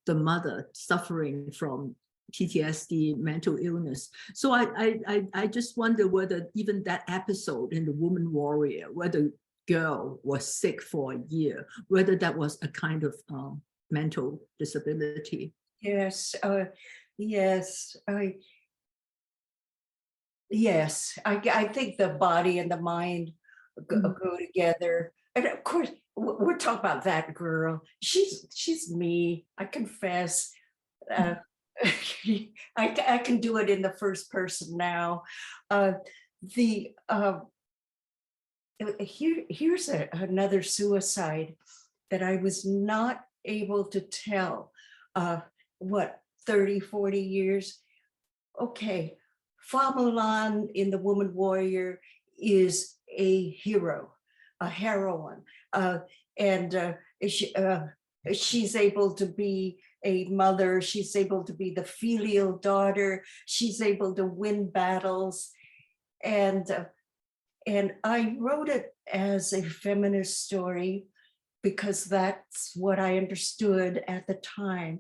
the mother suffering from PTSD, mental illness. So I just wonder whether even that episode in The Woman Warrior, where the girl was sick for a year, whether that was a kind of mental disability. Yes, yes, I think the body and the mind go together. And of course, we're talking about that girl. She's me, I confess. I can do it in the first person now. Here's another suicide that I was not able to tell, 30, 40 years. Okay, Fa Mulan in The Woman Warrior is a hero, a heroine, and she's able to be a mother, she's able to be the filial daughter, she's able to win battles. And I wrote it as a feminist story because that's what I understood at the time.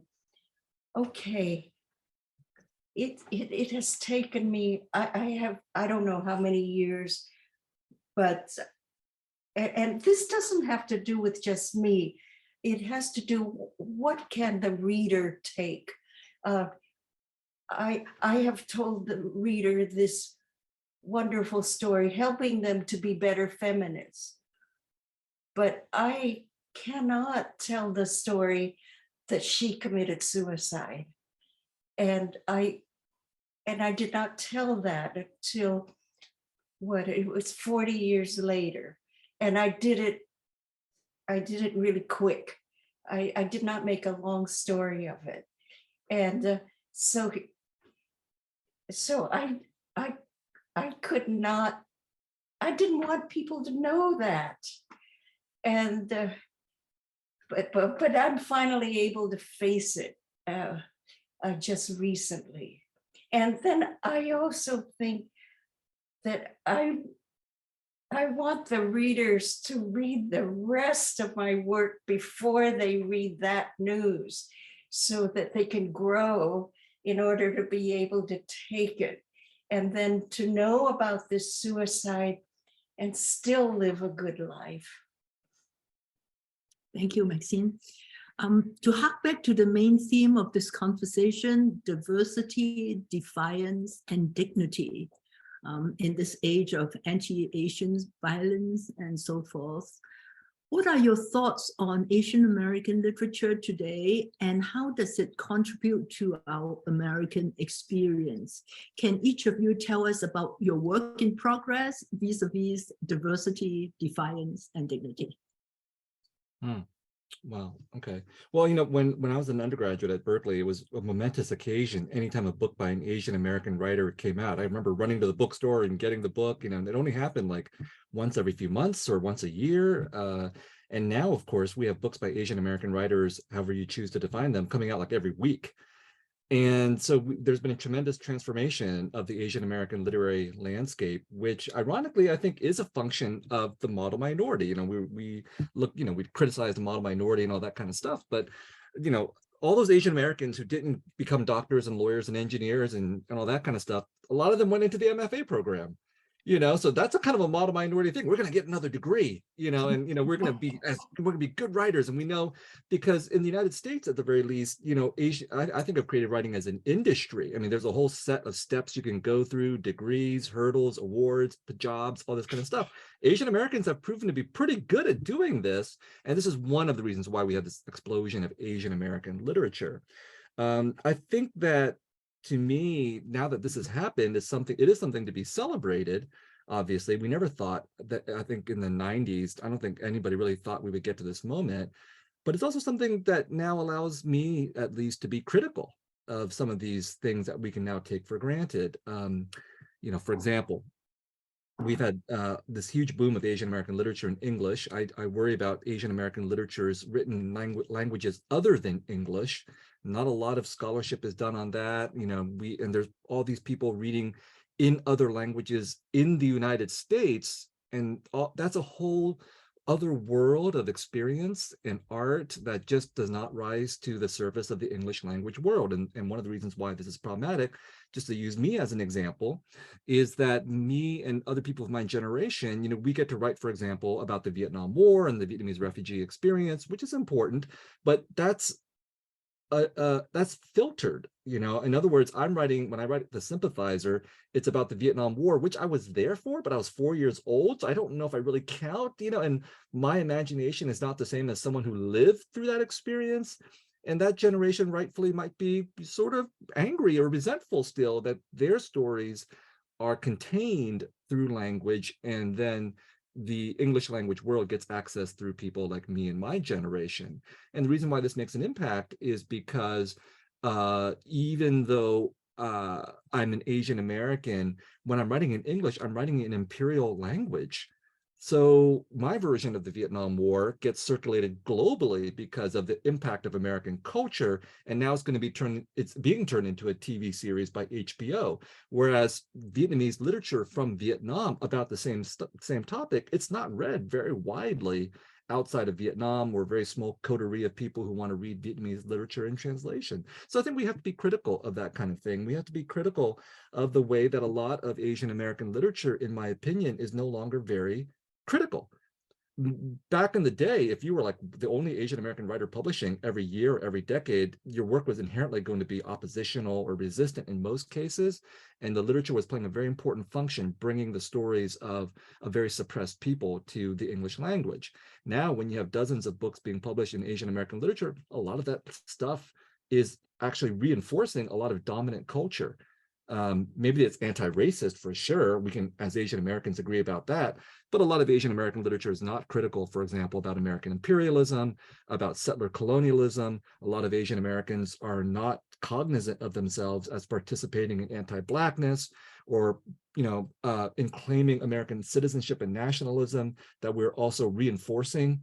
Okay, it has taken me, I don't know how many years, but, and this doesn't have to do with just me. It has to do, what can the reader take? I have told the reader this wonderful story, helping them to be better feminists. But I cannot tell the story that she committed suicide. And I did not tell that until it was 40 years later. And I did it really quick. I did not make a long story of it. And so I could not, I didn't want people to know that. And but I'm finally able to face it just recently. And then I also think that I want the readers to read the rest of my work before they read that news, so that they can grow in order to be able to take it, and then to know about this suicide and still live a good life. Thank you, Maxine. To hark back to the main theme of this conversation, diversity, defiance, and dignity. In this age of anti-Asian violence and so forth. What are your thoughts on Asian American literature today, and how does it contribute to our American experience? Can each of you tell us about your work in progress vis-a-vis diversity, defiance, and dignity? Wow. Okay. Well, when I was an undergraduate at Berkeley, it was a momentous occasion. Anytime a book by an Asian American writer came out, I remember running to the bookstore and getting the book. And it only happened like once every few months or once a year. And now, of course, we have books by Asian American writers, however you choose to define them, coming out like every week. And so there's been a tremendous transformation of the Asian American literary landscape, which ironically, I think is a function of the model minority. We look, we criticize the model minority and all that kind of stuff, but, all those Asian Americans who didn't become doctors and lawyers and engineers and all that kind of stuff, a lot of them went into the MFA program. So that's a kind of a model minority thing. We're going to get another degree, and we're going to be good writers. And we know, because in the United States, at the very least, Asia, I think of creative writing as an industry. I mean, there's a whole set of steps you can go through: degrees, hurdles, awards, jobs, all this kind of stuff. Asian Americans have proven to be pretty good at doing this, and this is one of the reasons why we have this explosion of Asian American literature. I think that, to me, now that this has happened, it is something to be celebrated. Obviously, we never thought that, I think in the 90s, I don't think anybody really thought we would get to this moment, but it's also something that now allows me, at least, to be critical of some of these things that we can now take for granted. For example, we've had this huge boom of Asian American literature in English. I worry about Asian American literatures written in languages other than English. Not a lot of scholarship is done on that. And there's all these people reading in other languages in the United States, and that's a whole other world of experience and art that just does not rise to the surface of the English language world. And one of the reasons why this is problematic, just to use me as an example, is that me and other people of my generation, we get to write, for example, about the Vietnam War and the Vietnamese refugee experience, which is important, but that's filtered. In other words, when I write The Sympathizer, it's about the Vietnam War, which I was there for, but I was 4 years old, so I don't know if I really count, and my imagination is not the same as someone who lived through that experience. And that generation rightfully might be sort of angry or resentful still that their stories are contained through language, and then the English language world gets access through people like me and my generation. And the reason why this makes an impact is because even though I'm an Asian American, when I'm writing in English, I'm writing in imperial language. So my version of the Vietnam War gets circulated globally because of the impact of American culture, and now it's being turned into a TV series by HBO. Whereas Vietnamese literature from Vietnam about the same topic, it's not read very widely outside of Vietnam, or a very small coterie of people who want to read Vietnamese literature in translation. So I think we have to be critical of that kind of thing. We have to be critical of the way that a lot of Asian American literature, in my opinion, is no longer very critical. Back in the day, if you were like the only Asian American writer publishing every year, every decade, your work was inherently going to be oppositional or resistant in most cases. And the literature was playing a very important function, bringing the stories of a very suppressed people to the English language. Now, when you have dozens of books being published in Asian American literature, a lot of that stuff is actually reinforcing a lot of dominant culture. Maybe it's anti-racist for sure. We can, as Asian Americans, agree about that. But a lot of Asian American literature is not critical, for example, about American imperialism, about settler colonialism. A lot of Asian Americans are not cognizant of themselves as participating in anti-Blackness, or in claiming American citizenship and nationalism, that we're also reinforcing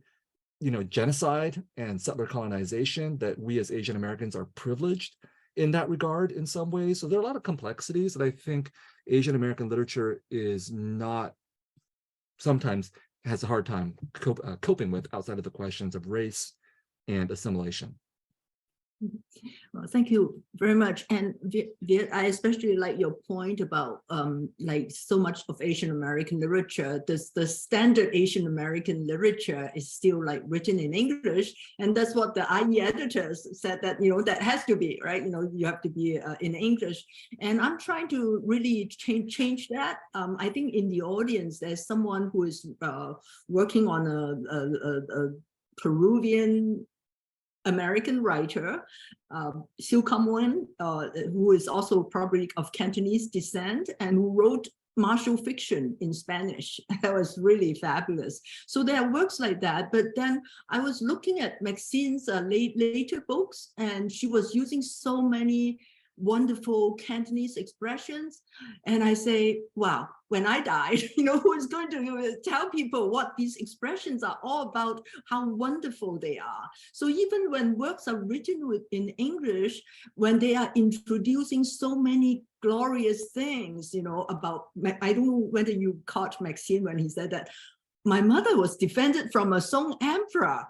genocide and settler colonization, that we as Asian Americans are privileged in that regard in some ways. So there are a lot of complexities that I think Asian American literature is not, sometimes has a hard time coping with outside of the questions of race and assimilation. Well, thank you very much. And I especially like your point about like so much of Asian American literature, the standard Asian American literature is still like written in English. And that's what the IE editors said, that, you know, that has to be, right? You know, you have to be in English. And I'm trying to really change that. I think in the audience, there's someone who is working on a Peruvian American writer, Siu Kam-wen, who is also probably of Cantonese descent and who wrote martial fiction in Spanish. That was really fabulous. So there are works like that. But then I was looking at Maxine's later books, and she was using so many wonderful Cantonese expressions. And I say, wow, when I die, you know, who is going to tell people what these expressions are all about, how wonderful they are. So even when works are written in English, when they are introducing so many glorious things, you know, about, I don't know whether you caught Maxine when he said that my mother was defended from a Song emperor.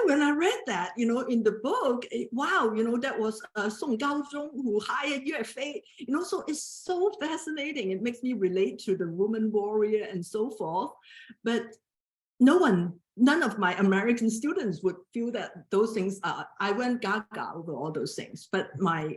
When I read that, you know, in the book, wow, you know, that was Song Gaozhong who hired Yue Fei, you know, so it's so fascinating. It makes me relate to the woman warrior and so forth. But none of my American students would feel that those things are, I went gaga over all those things. But my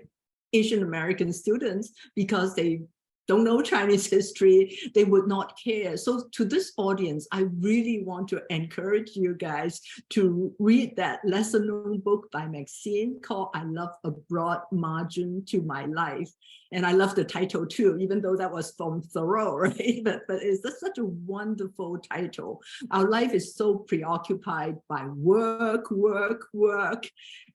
Asian American students, because they don't know Chinese history, they would not care. So to this audience, I really want to encourage you guys to read that lesser-known book by Maxine called I Love a Broad Margin to My Life. And I love the title too, even though that was from Thoreau, right? But it's just such a wonderful title. Our life is so preoccupied by work.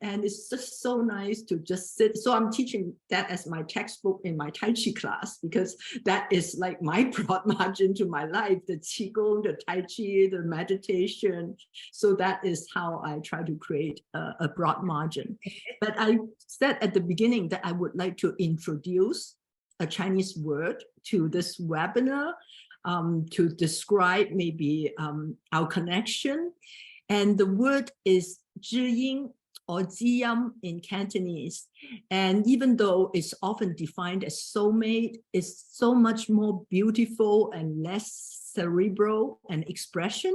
And it's just so nice to just sit. So I'm teaching that as my textbook in my Tai Chi class, because that is like my broad margin to my life, the Qigong, the Tai Chi, the meditation. So that is how I try to create a broad margin. But I said at the beginning that I would like to introduce a Chinese word to this webinar to describe maybe our connection. And the word is 知音 or 知音 in Cantonese. And even though it's often defined as soulmate, it's so much more beautiful and less cerebral an expression,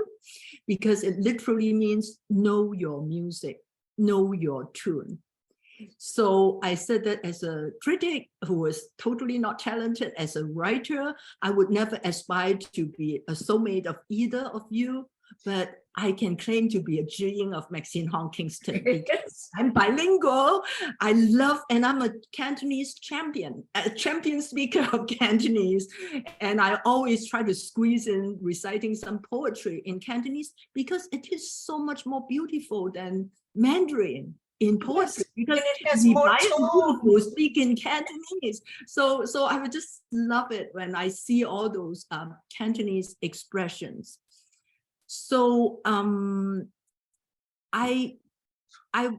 because it literally means know your music, know your tune. So I said that as a critic who was totally not talented, as a writer, I would never aspire to be a soulmate of either of you, but I can claim to be a 知音 of Maxine Hong Kingston because I'm bilingual. I love, and I'm a Cantonese champion, a champion speaker of Cantonese. And I always try to squeeze in reciting some poetry in Cantonese because it is so much more beautiful than Mandarin in poetry, because it has more who speak in Cantonese. So I would just love it when I see all those Cantonese expressions. So I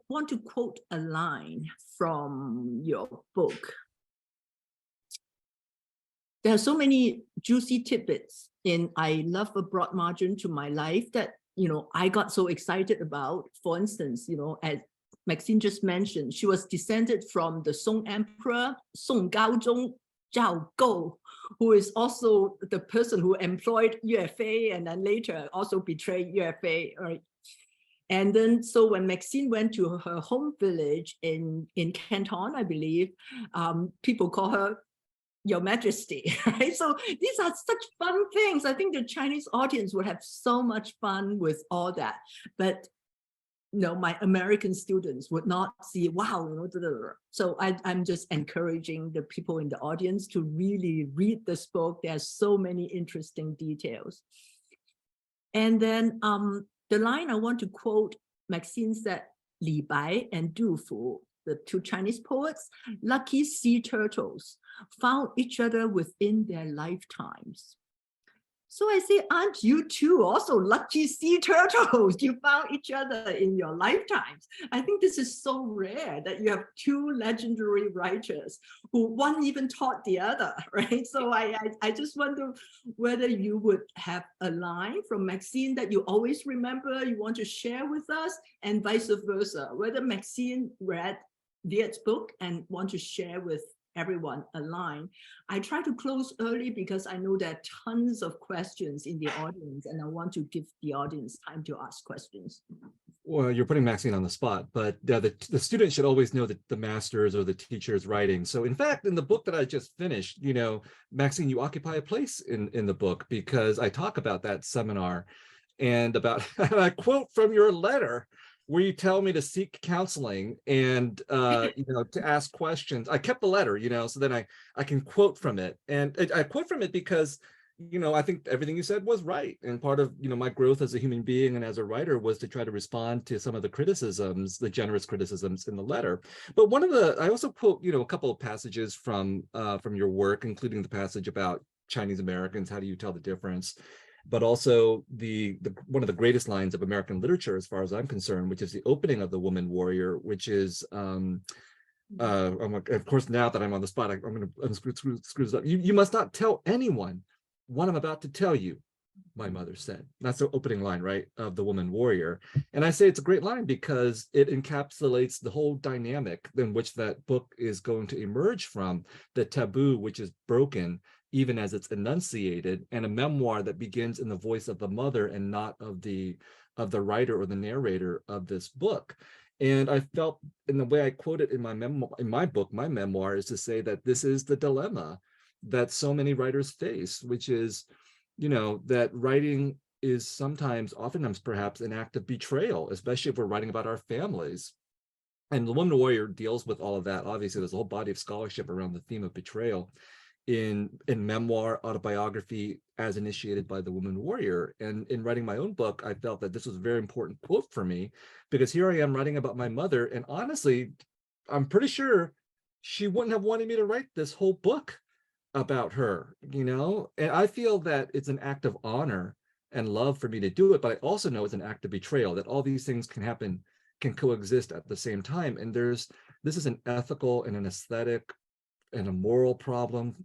want to quote a line from your book. There are so many juicy tidbits in I Love a Broad Margin to My Life that, you know, I got so excited about. For instance, you know, as Maxine just mentioned, she was descended from the Song Emperor, Song Gaozhong Zhao Gou, who is also the person who employed Yue Fei and then later also betrayed Yue Fei, right? And then, so when Maxine went to her home village in Canton, I believe, people call her Your Majesty, right? So these are such fun things. I think the Chinese audience would have so much fun with all that. But no, my American students would not see, wow, you know, so I'm just encouraging the people in the audience to really read this book. There's so many interesting details. And then the line I want to quote, Maxine said, Li Bai and Du Fu, the two Chinese poets, lucky sea turtles, found each other within their lifetimes. So I say, aren't you two also lucky sea turtles? You found each other in your lifetimes. I think this is so rare that you have two legendary writers who one even taught the other, right? So I just wonder whether you would have a line from Maxine that you always remember, you want to share with us, and vice versa, whether Maxine read Viet's book and want to share with everyone a line. I try to close early because I know there are tons of questions in the audience and I want to give the audience time to ask questions. Well, you're putting Maxine on the spot, but the student should always know that the master's or the teacher's writing. So in fact, in the book that I just finished, you know, Maxine, you occupy a place in the book because I talk about that seminar and about, and I quote from your letter where you tell me to seek counseling and, you know, to ask questions. I kept the letter, you know, so then I can quote from it. And I quote from it because, you know, I think everything you said was right. And part of, you know, my growth as a human being and as a writer was to try to respond to some of the criticisms, the generous criticisms in the letter. But one of the, I also quote, you know, a couple of passages from your work, including the passage about Chinese Americans, how do you tell the difference? But also the one of the greatest lines of American literature, as far as I'm concerned, which is the opening of The Woman Warrior, which is, of course, now that I'm on the spot, I'm going to unscrew this up. You must not tell anyone what I'm about to tell you, my mother said. That's the opening line, right, of The Woman Warrior. And I say it's a great line because it encapsulates the whole dynamic in which that book is going to emerge from, the taboo which is broken even as it's enunciated, and a memoir that begins in the voice of the mother and not of the writer or the narrator of this book. And I felt, in the way I quote it in my book, my memoir, is to say that this is the dilemma that so many writers face, which is, you know, that writing is oftentimes perhaps an act of betrayal, especially if we're writing about our families. And The Woman Warrior deals with all of that. Obviously, there's a whole body of scholarship around the theme of betrayal in memoir, autobiography, as initiated by The Woman Warrior. And in writing my own book, I felt that this was a very important quote for me, because here I am writing about my mother, and honestly, I'm pretty sure she wouldn't have wanted me to write this whole book about her, you know? And I feel that it's an act of honor and love for me to do it, but I also know it's an act of betrayal, that all these things can coexist at the same time. And this is an ethical and an aesthetic and a moral problem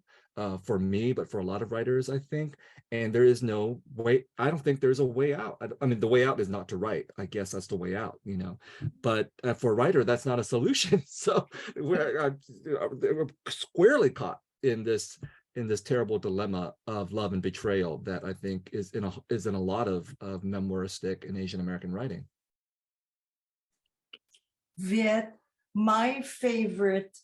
for me, but for a lot of writers, I think. And there is no way, I don't think there's a way out. I mean, the way out is not to write. I guess that's the way out, you know. But for a writer, that's not a solution. So we're squarely caught in this terrible dilemma of love and betrayal that I think is in a lot of memoiristic and Asian American writing. Viet, my favorite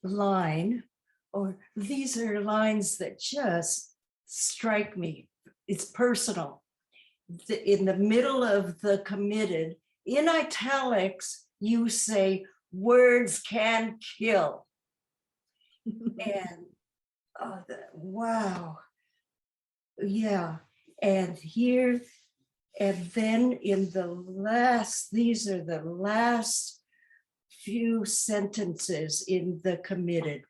line, or these are lines that just strike me. It's personal. In the middle of the committed, in italics, you say, words can kill. And wow. Yeah. And here, and then in the last, these are the last few sentences in the committed.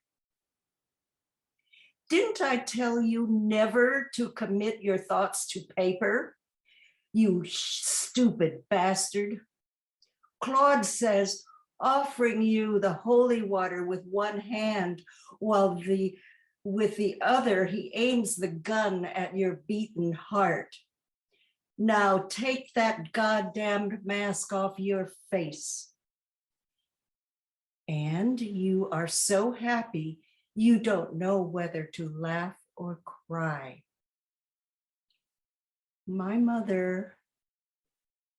Didn't I tell you never to commit your thoughts to paper? You stupid bastard. Claude says, offering you the holy water with one hand, while with the other, he aims the gun at your beaten heart. Now take that goddamned mask off your face. And you are so happy, you don't know whether to laugh or cry. My mother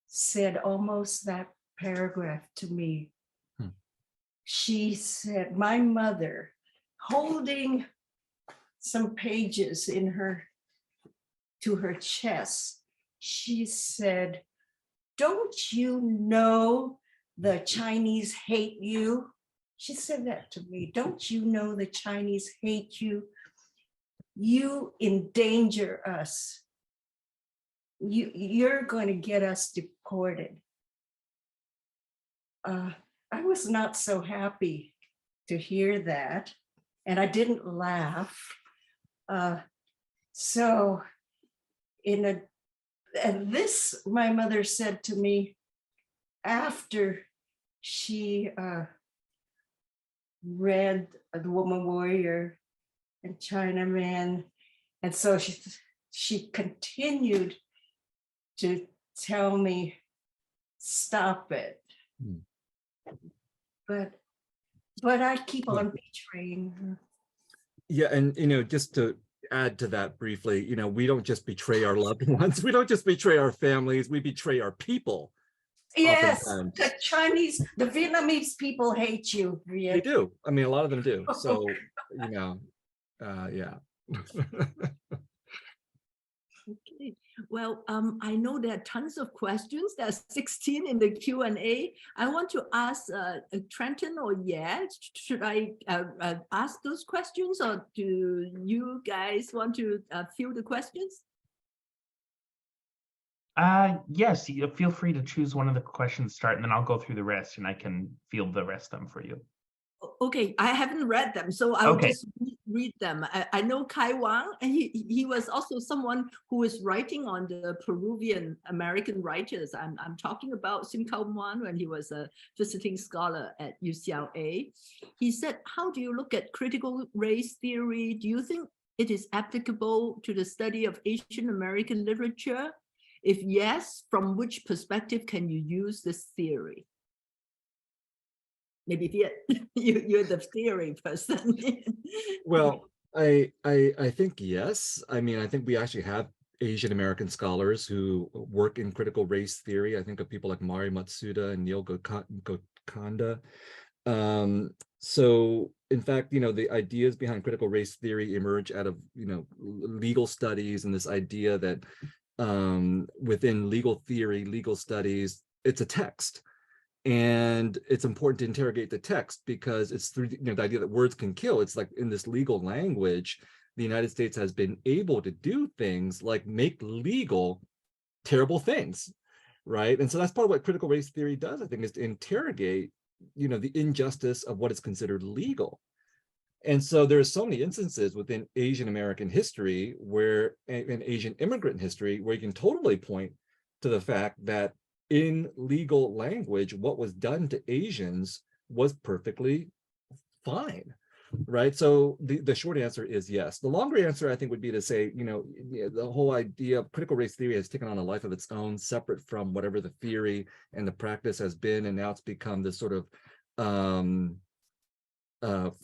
said almost that paragraph to me. She said, my mother, holding some pages to her chest, she said, don't you know the Chinese hate you? She said that to me. Don't you know the Chinese hate you? You endanger us. You're going to get us deported. I was not so happy to hear that, and I didn't laugh. So and this, my mother said to me after she read The Woman Warrior and Chinaman. And so she continued to tell me, stop it. Hmm. But I keep on betraying her. Yeah, and just to add to that briefly, we don't just betray our loved ones, we don't just betray our families, we betray our people. Yes, Oftentimes. the Vietnamese people hate you, Viet. They do. I mean, a lot of them do. So, yeah. Okay. Well, I know there are tons of questions. There's 16 in the Q&A. I want to ask Trenton or should I ask those questions, or do you guys want to field the questions? Yes, you feel free to choose one of the questions to start, and then I'll go through the rest and I can field the rest of them for you. Okay, I haven't read them, so I'll Okay. just read them. I know Kai Wang, and he was also someone who is writing on the Peruvian American writers. I'm talking about Sim Kauman when he was a visiting scholar at UCLA. He said, how do you look at critical race theory? Do you think it is applicable to the study of Asian American literature? If yes, from which perspective can you use this theory? Maybe you're the theory person. Well, I think yes. I mean, I think we actually have Asian American scholars who work in critical race theory. I think of people like Mari Matsuda and Neil Gokanda. So in fact, the ideas behind critical race theory emerge out of, legal studies, and this idea that within legal theory, legal studies, it's a text. And it's important to interrogate the text because it's through the idea that words can kill. It's like in this legal language, the United States has been able to do things like make legal terrible things, right? And so that's part of what critical race theory does, I think, is to interrogate, the injustice of what is considered legal. And so there are so many instances within Asian American history where, in Asian immigrant history, where you can totally point to the fact that in legal language, what was done to Asians was perfectly fine, right? So the short answer is yes. The longer answer, I think, would be to say, the whole idea of critical race theory has taken on a life of its own, separate from whatever the theory and the practice has been, and now it's become this sort of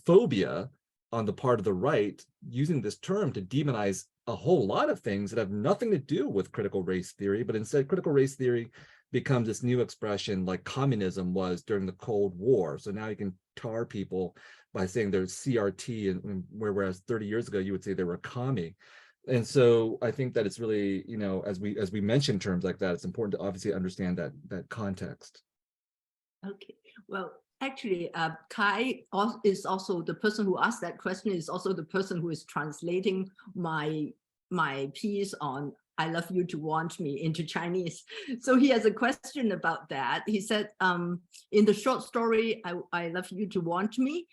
phobia on the part of the right, using this term to demonize a whole lot of things that have nothing to do with critical race theory, but instead critical race theory becomes this new expression like communism was during the Cold War. So now you can tar people by saying they're CRT, and whereas 30 years ago you would say they were commie. And so I think that it's really, as we mention terms like that, it's important to obviously understand that context. Okay, well, actually, Kai is also the person who asked that question, is also the person who is translating my piece on I Love You to Want Me into Chinese. So he has a question about that. He said, in the short story, I Love You to Want Me,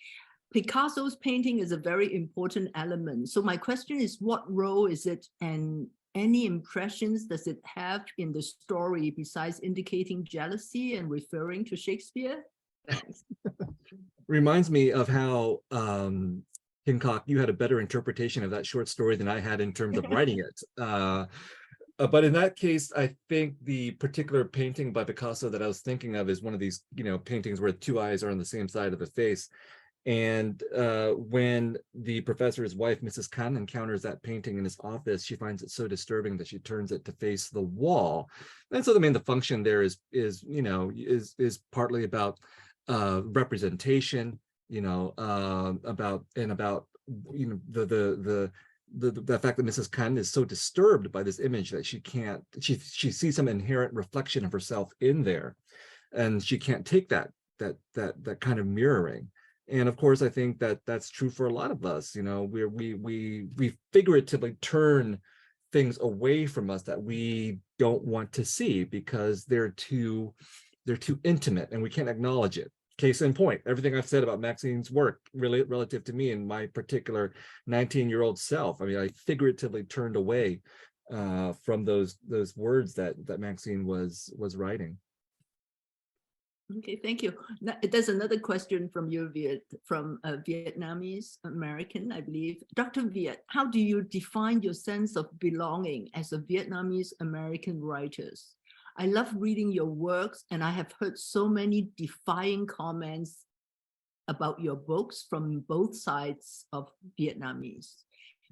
Picasso's painting is a very important element. So my question is, what role is it, and any impressions does it have in the story besides indicating jealousy and referring to Shakespeare? Thanks. Reminds me of how Hancock, you had a better interpretation of that short story than I had in terms of writing it. But in that case, I think the particular painting by Picasso that I was thinking of is one of these, paintings where two eyes are on the same side of the face. And when the professor's wife, Mrs. Khan, encounters that painting in his office, she finds it so disturbing that she turns it to face the wall. And so the function there is partly about representation, about the fact that Mrs. Khan is so disturbed by this image that she sees some inherent reflection of herself in there, and she can't take that kind of mirroring. And of course, I think that that's true for a lot of us. We figuratively turn things away from us that we don't want to see because they're too intimate and we can't acknowledge it. Case in point, everything I've said about Maxine's work really relative to me and my particular 19-year-old self. I mean, I figuratively turned away from those words that Maxine was writing. Okay, thank you. Now, there's another question from from a Vietnamese American, I believe. Dr. Viet, how do you define your sense of belonging as a Vietnamese American writer? I love reading your works, and I have heard so many defying comments about your books from both sides of Vietnamese.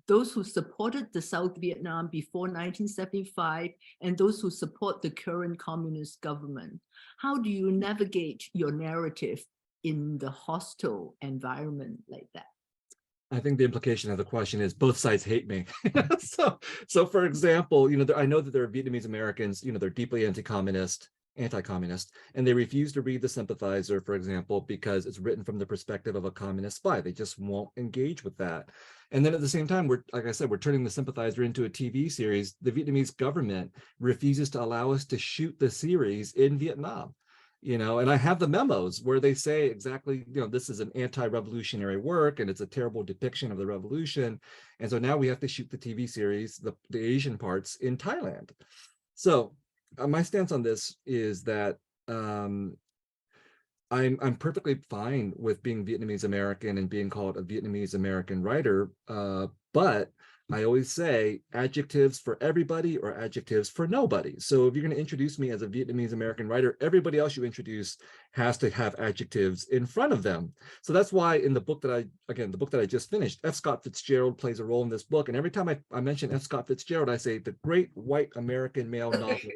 Those who supported the South Vietnam before 1975 and those who support the current communist government. How do you navigate your narrative in the hostile environment like that? I think the implication of the question is both sides hate me. so for example, I know that there are Vietnamese Americans, they're deeply anti-communist, and they refuse to read The Sympathizer, for example, because it's written from the perspective of a communist spy. They just won't engage with that. And then at the same time, like I said, we're turning The Sympathizer into a TV series. The Vietnamese government refuses to allow us to shoot the series in Vietnam. And I have the memos where they say exactly, this is an anti-revolutionary work and it's a terrible depiction of the revolution. And so now we have to shoot the TV series, the Asian parts, in Thailand. So my stance on this is that I'm perfectly fine with being Vietnamese American and being called a Vietnamese American writer, but I always say adjectives for everybody or adjectives for nobody. So if you're going to introduce me as a Vietnamese American writer, everybody else you introduce has to have adjectives in front of them. So that's why in the book that I just finished, F. Scott Fitzgerald plays a role in this book. And every time I mention F. Scott Fitzgerald, I say the great white American male novelist,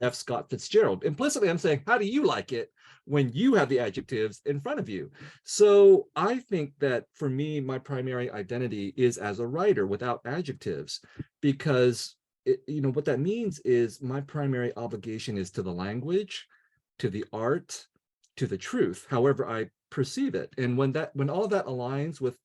F. Scott Fitzgerald. Implicitly, I'm saying, how do you like it when you have the adjectives in front of you? So I think that for me, my primary identity is as a writer without adjectives, because what that means is my primary obligation is to the language, to the art, to the truth, however I perceive it. And when all of that aligns with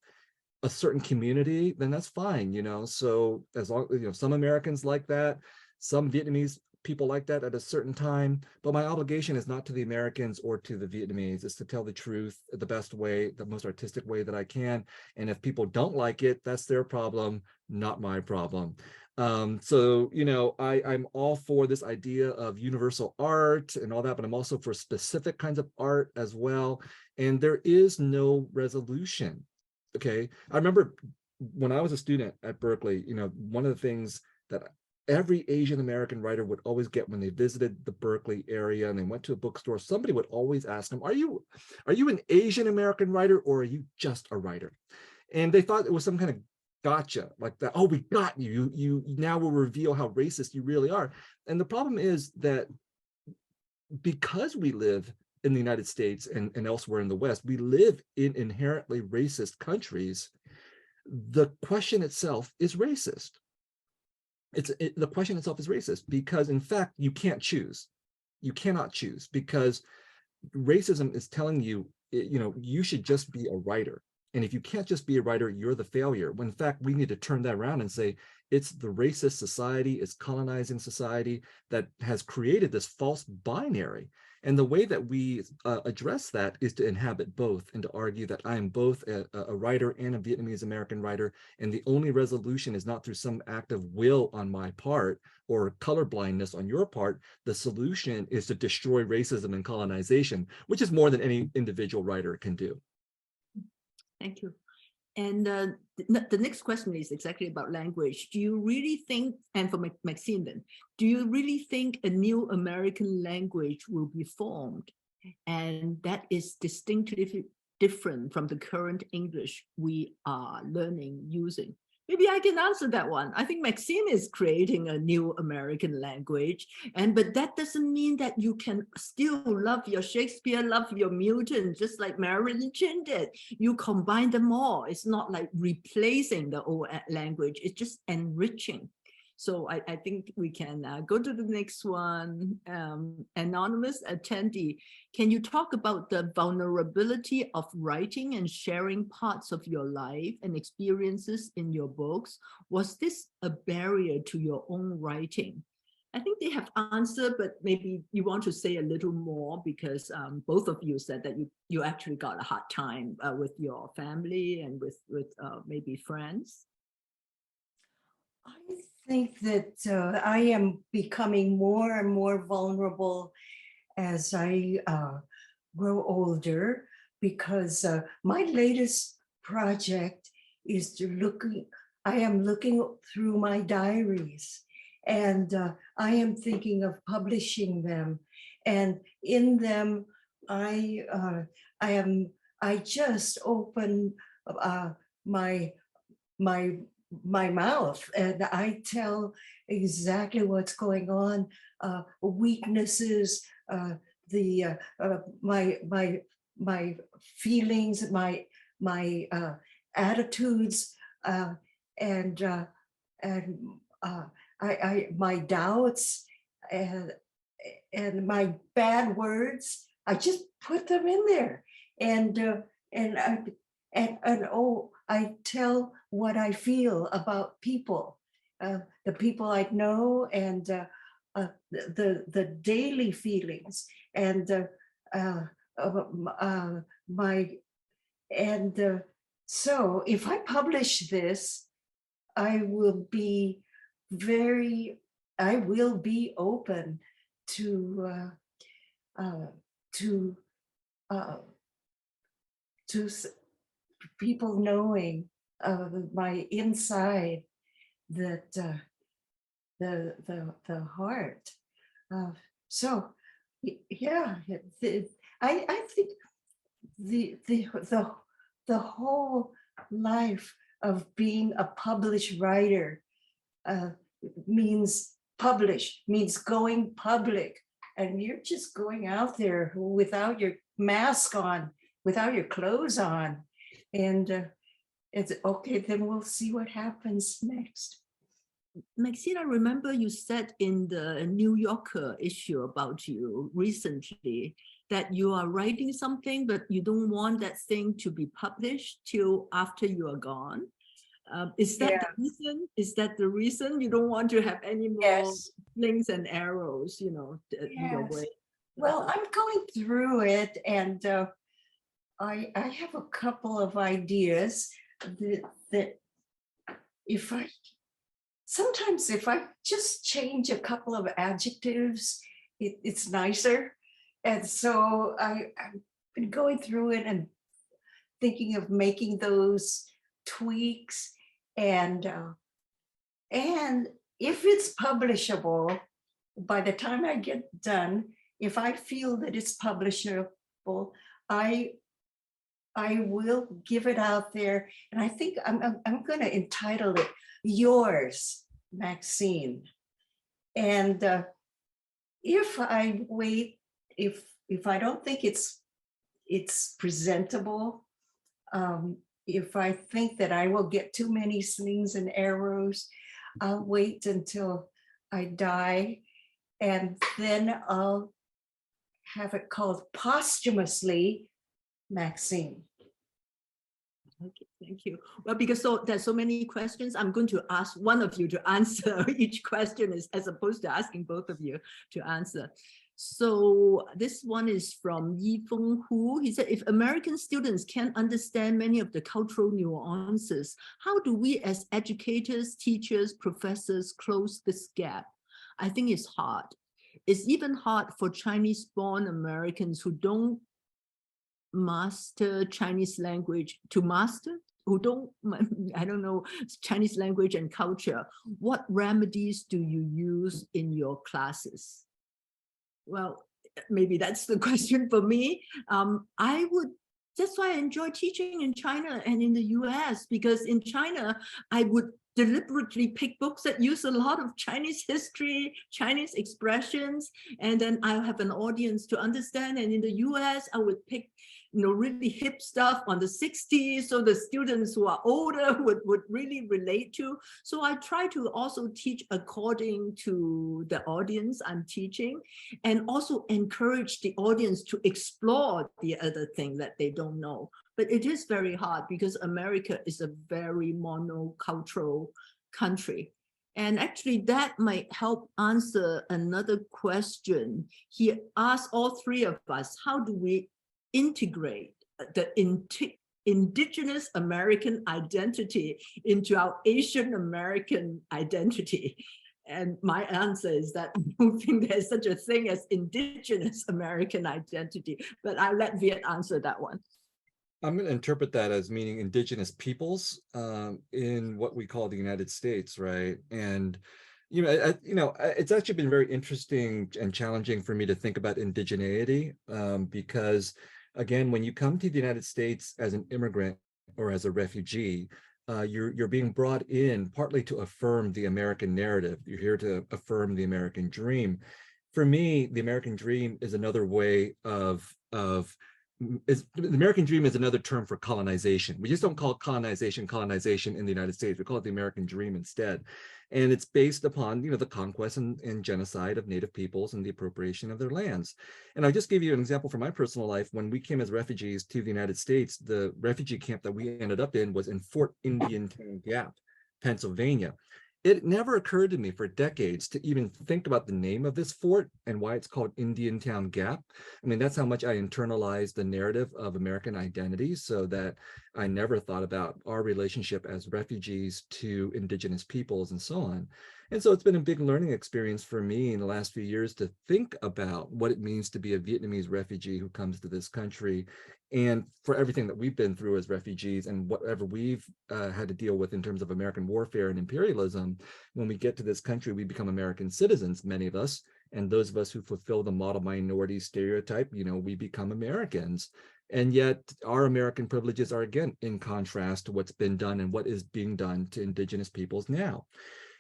a certain community, then that's fine, So as long, some Americans like that, some Vietnamese people like that at a certain time, but my obligation is not to the Americans or to the Vietnamese. It's to tell the truth the best way, the most artistic way that I can. And if people don't like it, that's their problem, not my problem. So I'm all for this idea of universal art and all that, but I'm also for specific kinds of art as well. And there is no resolution. Okay, I remember when I was a student at Berkeley, one of the things that every Asian American writer would always get when they visited the Berkeley area and they went to a bookstore, somebody would always ask them, are you an Asian American writer or are you just a writer? And they thought it was some kind of gotcha, like that, oh, we got you. You now will reveal how racist you really are. And the problem is that because we live in the United States and elsewhere in the West, we live in inherently racist countries. The question itself is racist. The question itself is racist because, in fact, you can't choose. You cannot choose because racism is telling you, you should just be a writer. And if you can't just be a writer, you're the failure. When in fact, we need to turn that around and say, it's the racist society, it's colonizing society that has created this false binary. And the way that we address that is to inhabit both and to argue that I am both a writer and a Vietnamese American writer. And the only resolution is not through some act of will on my part or colorblindness on your part. The solution is to destroy racism and colonization, which is more than any individual writer can do. Thank you. And the next question is exactly about language. Do you really think, and for Maxine then, do you really think a new American language will be formed and that is distinctly different from the current English we are learning using? Maybe I can answer that one. I think Maxine is creating a new American language, but that doesn't mean that you can still love your Shakespeare, love your Milton, just like Marilyn Chin did. You combine them all. It's not like replacing the old language. It's just enriching. So I think we can go to the next one. Anonymous attendee, can you talk about the vulnerability of writing and sharing parts of your life and experiences in your books? Was this a barrier to your own writing? I think they have answered, but maybe you want to say a little more because both of you said that you actually got a hard time with your family and with maybe friends. I think that I am becoming more and more vulnerable as I grow older, because my latest project is I am looking through my diaries, and I am thinking of publishing them. And in them, I just open my my my mouth, and I tell exactly what's going on, weaknesses, my feelings, my attitudes, and and my doubts, and my bad words. I just put them in there, and and I, oh, I tell what I feel about people, the people I know, and the daily feelings, and my and so if I publish this, I will be I will be open to to uh, to people knowing my inside, that the heart. So yeah, I think the whole life of being a published writer means going public, and you're just going out there without your mask on, without your clothes on, and it's okay. Then we'll see what happens next. Maxine, I remember you said in the New Yorker issue about you recently that you are writing something, but you don't want that thing to be published till after you are gone. Is that the reason? Is that the reason you don't want to have any more slings and arrows, your way? Well, I'm going through it, and I have a couple of ideas that sometimes if I just change a couple of adjectives, it's nicer. And so I've been going through it and thinking of making those tweaks, and if it's publishable, by the time I get done, if I feel that it's publishable, I will give it out there, and I think I'm going to entitle it "Yours, Maxine." And if I wait, if I don't think it's presentable, if I think that I will get too many slings and arrows, I'll wait until I die, and then I'll have it called posthumously Maxine. Okay, thank you. Well, because there's so many questions, I'm going to ask one of you to answer each question, as opposed to asking both of you to answer. So this one is from Yifeng Hu. He said, if American students can't understand many of the cultural nuances, how do we as educators, teachers, professors close this gap? I think it's hard. It's even hard for Chinese-born Americans who don't master Chinese language who don't, I don't know, Chinese language and culture. What remedies do you use in your classes? Well, maybe that's the question for me. That's why I enjoy teaching in China and in the US, because in China, I would deliberately pick books that use a lot of Chinese history, Chinese expressions, and then I'll have an audience to understand. And in the US, I would pick really hip stuff on the 60s, so the students who are older would really relate to. So I try to also teach according to the audience I'm teaching, and also encourage the audience to explore the other thing that they don't know. But it is very hard because America is a very monocultural country. And actually that might help answer another question. He asked all three of us, how do we integrate the indigenous American identity into our Asian American identity? And my answer is that I don't think there's such a thing as indigenous American identity, but I'll let Viet answer that one. I'm going to interpret that as meaning indigenous peoples in what we call the United States, right? And it's actually been very interesting and challenging for me to think about indigeneity because, again, when you come to the United States as an immigrant or as a refugee, you're being brought in partly to affirm the American narrative. You're here to affirm the American dream. For me, the American dream is another way the American dream is another term for colonization. We just don't call colonization in the United States. We call it the American dream instead. And it's based upon, the conquest and genocide of Native peoples and the appropriation of their lands. And I'll just give you an example from my personal life. When we came as refugees to the United States, the refugee camp that we ended up in was in Fort Indiantown Gap, Pennsylvania. It never occurred to me for decades to even think about the name of this fort and why it's called Indiantown Gap. I mean, that's how much I internalized the narrative of American identity, so that I never thought about our relationship as refugees to indigenous peoples and so on. And so it's been a big learning experience for me in the last few years to think about what it means to be a Vietnamese refugee who comes to this country, and for everything that we've been through as refugees and whatever we've had to deal with in terms of American warfare and imperialism. When we get to this country, we become American citizens, many of us, and those of us who fulfill the model minority stereotype, we become Americans. And yet our American privileges are, again, in contrast to what's been done and what is being done to indigenous peoples now.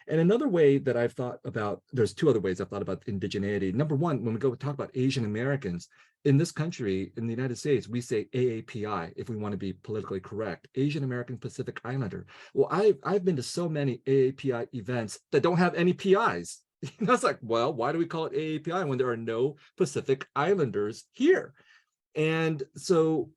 And another way that I've thought about, there's two other ways I've thought about indigeneity. Number one, when we go talk about Asian Americans, in this country, in the United States, we say AAPI, if we want to be politically correct, Asian American Pacific Islander. Well, I've been to so many AAPI events that don't have any PIs. It's like, well, why do we call it AAPI when there are no Pacific Islanders here? And so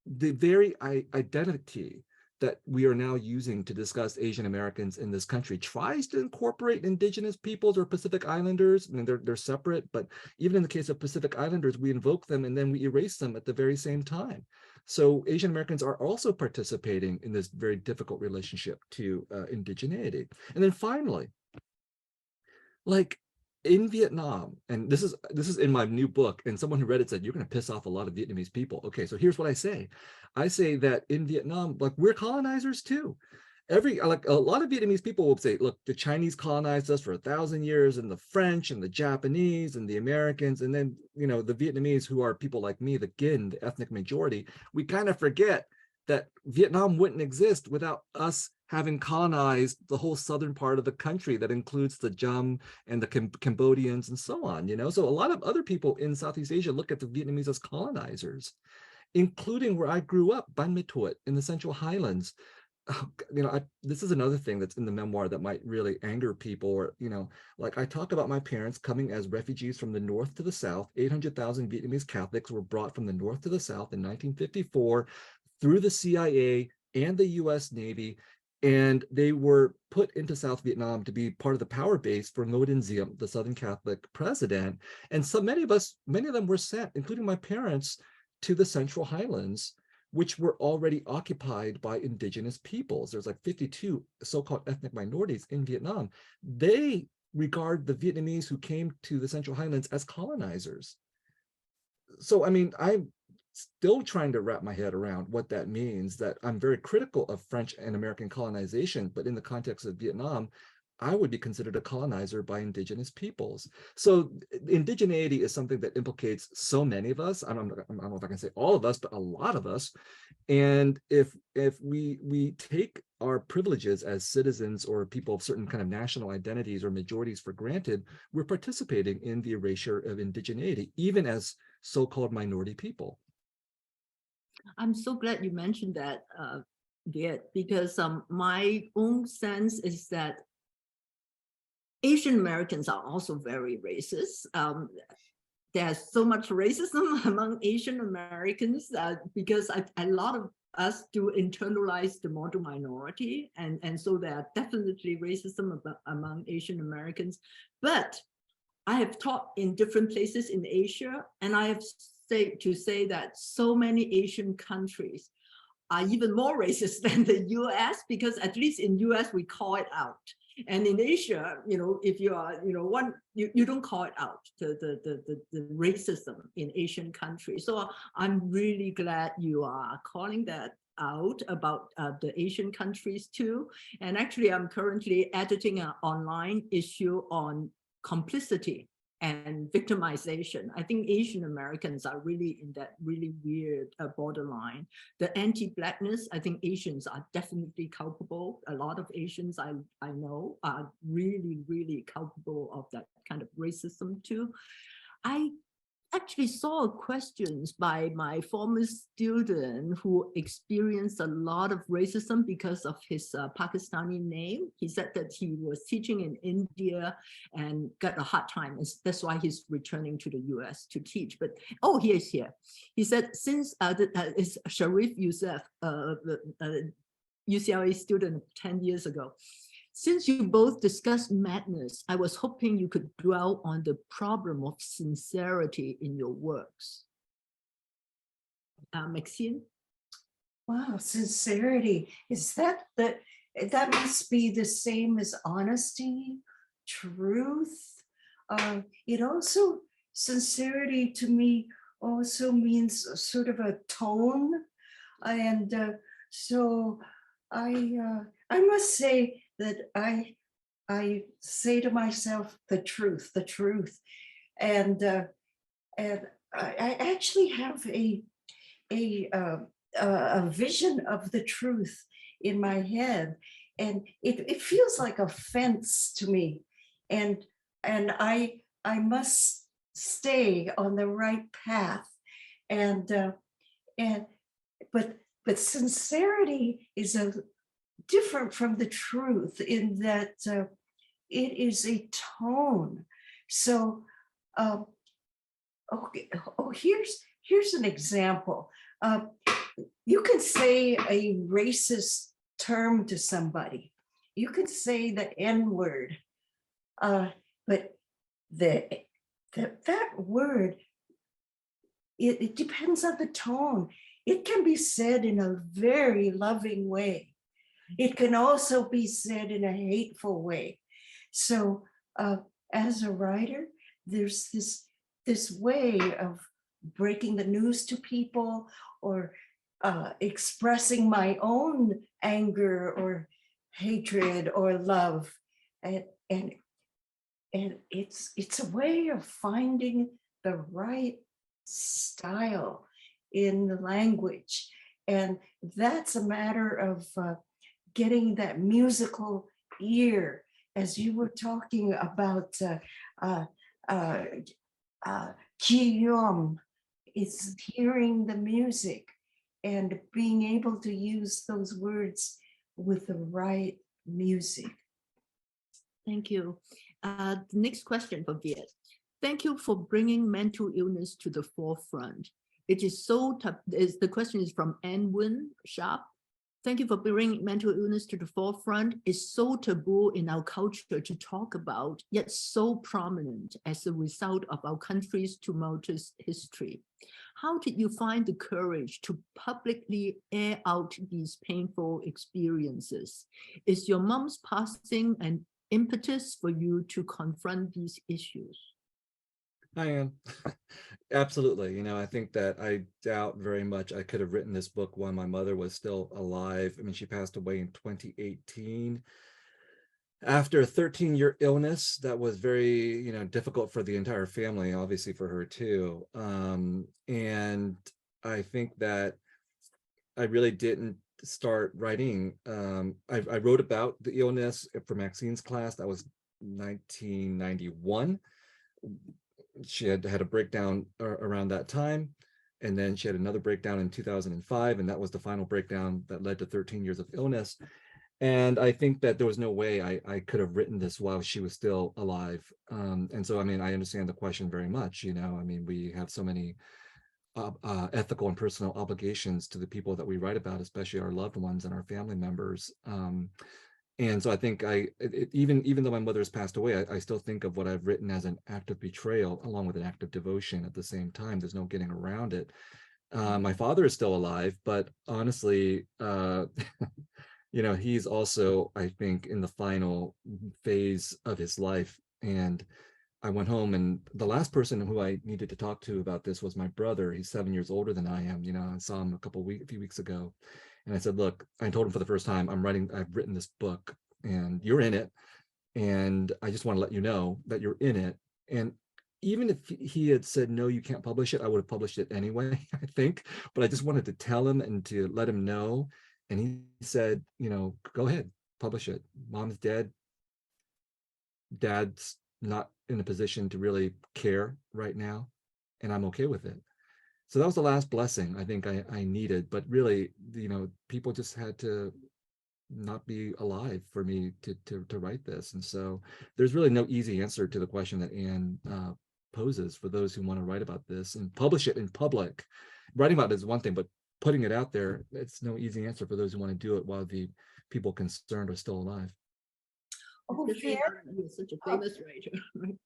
the very identity that we are now using to discuss Asian Americans in this country tries to incorporate indigenous peoples or Pacific Islanders. I mean, they're separate, but even in the case of Pacific Islanders, we invoke them and then we erase them at the very same time. So Asian Americans are also participating in this very difficult relationship to indigeneity. And then finally, like in Vietnam, and this is in my new book, and someone who read it said, you're going to piss off a lot of Vietnamese people. Okay, so here's what I say. I say that in Vietnam, like, we're colonizers too. A lot of Vietnamese people will say, look, the Chinese colonized us for 1,000 years, and the French and the Japanese and the Americans, and then, the Vietnamese, who are people like me, the Gin, the ethnic majority, we kind of forget that Vietnam wouldn't exist without us having colonized the whole southern part of the country that includes the Cham and the Cambodians and so on. So a lot of other people in Southeast Asia look at the Vietnamese as colonizers, including where I grew up, Ban Ma Thuột, in the Central Highlands. This is another thing that's in the memoir that might really anger people. Or, like, I talk about my parents coming as refugees from the north to the south. 800,000 Vietnamese Catholics were brought from the north to the south in 1954 through the CIA and the US Navy, and they were put into South Vietnam to be part of the power base for Ngo Dinh Diem, the Southern Catholic president. And so many of them were sent, including my parents, to the Central Highlands, which were already occupied by indigenous peoples. There's like 52 so-called ethnic minorities in Vietnam. They regard the Vietnamese who came to the Central Highlands as colonizers. So, I mean, I'm still trying to wrap my head around what that means, that I'm very critical of French and American colonization, but in the context of Vietnam, I would be considered a colonizer by indigenous peoples. So indigeneity is something that implicates so many of us. I don't know if I can say all of us, but a lot of us. And if we take our privileges as citizens or people of certain kind of national identities or majorities for granted, we're participating in the erasure of indigeneity, even as so-called minority people. I'm so glad you mentioned that, Viet, because my own sense is that Asian Americans are also very racist. There's so much racism among Asian Americans because a lot of us to internalize the model minority, and so there are definitely racism among Asian Americans. But I have taught in different places in Asia, and I have to say that so many Asian countries are even more racist than the US, because at least in US we call it out. And in Asia, if you are, you don't call it out, the racism in Asian countries. So I'm really glad you are calling that out about the Asian countries too. And actually, I'm currently editing an online issue on complicity and victimization. I think Asian Americans are really in that really weird borderline. The anti-Blackness, I think Asians are definitely culpable. A lot of Asians I know are really, really culpable of that kind of racism too. I actually saw questions by my former student who experienced a lot of racism because of his Pakistani name. He said that he was teaching in India and got a hard time. And that's why he's returning to the US to teach. But, oh, he is here. He said, since it's Sharif Youssef, UCLA student 10 years ago. Since you both discussed madness, I was hoping you could dwell on the problem of sincerity in your works. Maxine? Wow, sincerity. Is that must be the same as honesty, truth? It also, sincerity to me also means sort of a tone. And so I must say that I say to myself, the truth, and I actually have a vision of the truth in my head, and it feels like a fence to me, and I must stay on the right path, but sincerity is different from the truth in that it is a tone. So, okay. Oh, here's an example. You can say a racist term to somebody. You can say the N-word, but that word, it depends on the tone. It can be said in a very loving way. It can also be said in a hateful way. So as a writer, there's this way of breaking the news to people, or expressing my own anger or hatred or love. And it's a way of finding the right style in the language. And that's a matter of getting that musical ear, as you were talking about Guillaume. It's hearing the music and being able to use those words with the right music. Thank you. The next question for Viet. Thank you for bringing mental illness to the forefront. It is so tough. The question is from Ann Win Sharp. Thank you for bringing mental illness to the forefront. It's so taboo in our culture to talk about, yet so prominent as a result of our country's tumultuous history. How did you find the courage to publicly air out these painful experiences? Is your mom's passing an impetus for you to confront these issues? I am. Absolutely. I think that I doubt very much I could have written this book while my mother was still alive. I mean, she passed away in 2018 after a 13-year illness that was very, difficult for the entire family, obviously for her too. And I think that I really didn't start writing. I wrote about the illness for Maxine's class. That was 1991. She had a breakdown around that time, and then she had another breakdown in 2005, and that was the final breakdown that led to 13 years of illness. And I think that there was no way I could have written this while she was still alive. And so, I mean, I understand the question very much. I mean, we have so many ethical and personal obligations to the people that we write about, especially our loved ones and our family members. And so I think even though my mother has passed away, I still think of what I've written as an act of betrayal along with an act of devotion at the same time. There's no getting around it. My father is still alive, but honestly, he's also, I think, in the final phase of his life. And I went home, and the last person who I needed to talk to about this was my brother. He's 7 years older than I am. I saw him a few weeks ago, and I said, "Look," I told him for the first time, I've written this book, and you're in it, and I just want to let you know that you're in it." And even if he had said, "No, you can't publish it," I would have published it anyway, I think. But I just wanted to tell him and to let him know. And he said, "Go ahead, publish it. Mom's dead. Dad's not in a position to really care right now, and I'm okay with it." So that was the last blessing I think I needed. But really, people just had to not be alive for me to write this. And so there's really no easy answer to the question that Anne poses for those who want to write about this and publish it in public. Writing about it is one thing, but putting it out there, it's no easy answer for those who want to do it while the people concerned are still alive. Oh, Especially Viet, when you're such a famous writer. Right?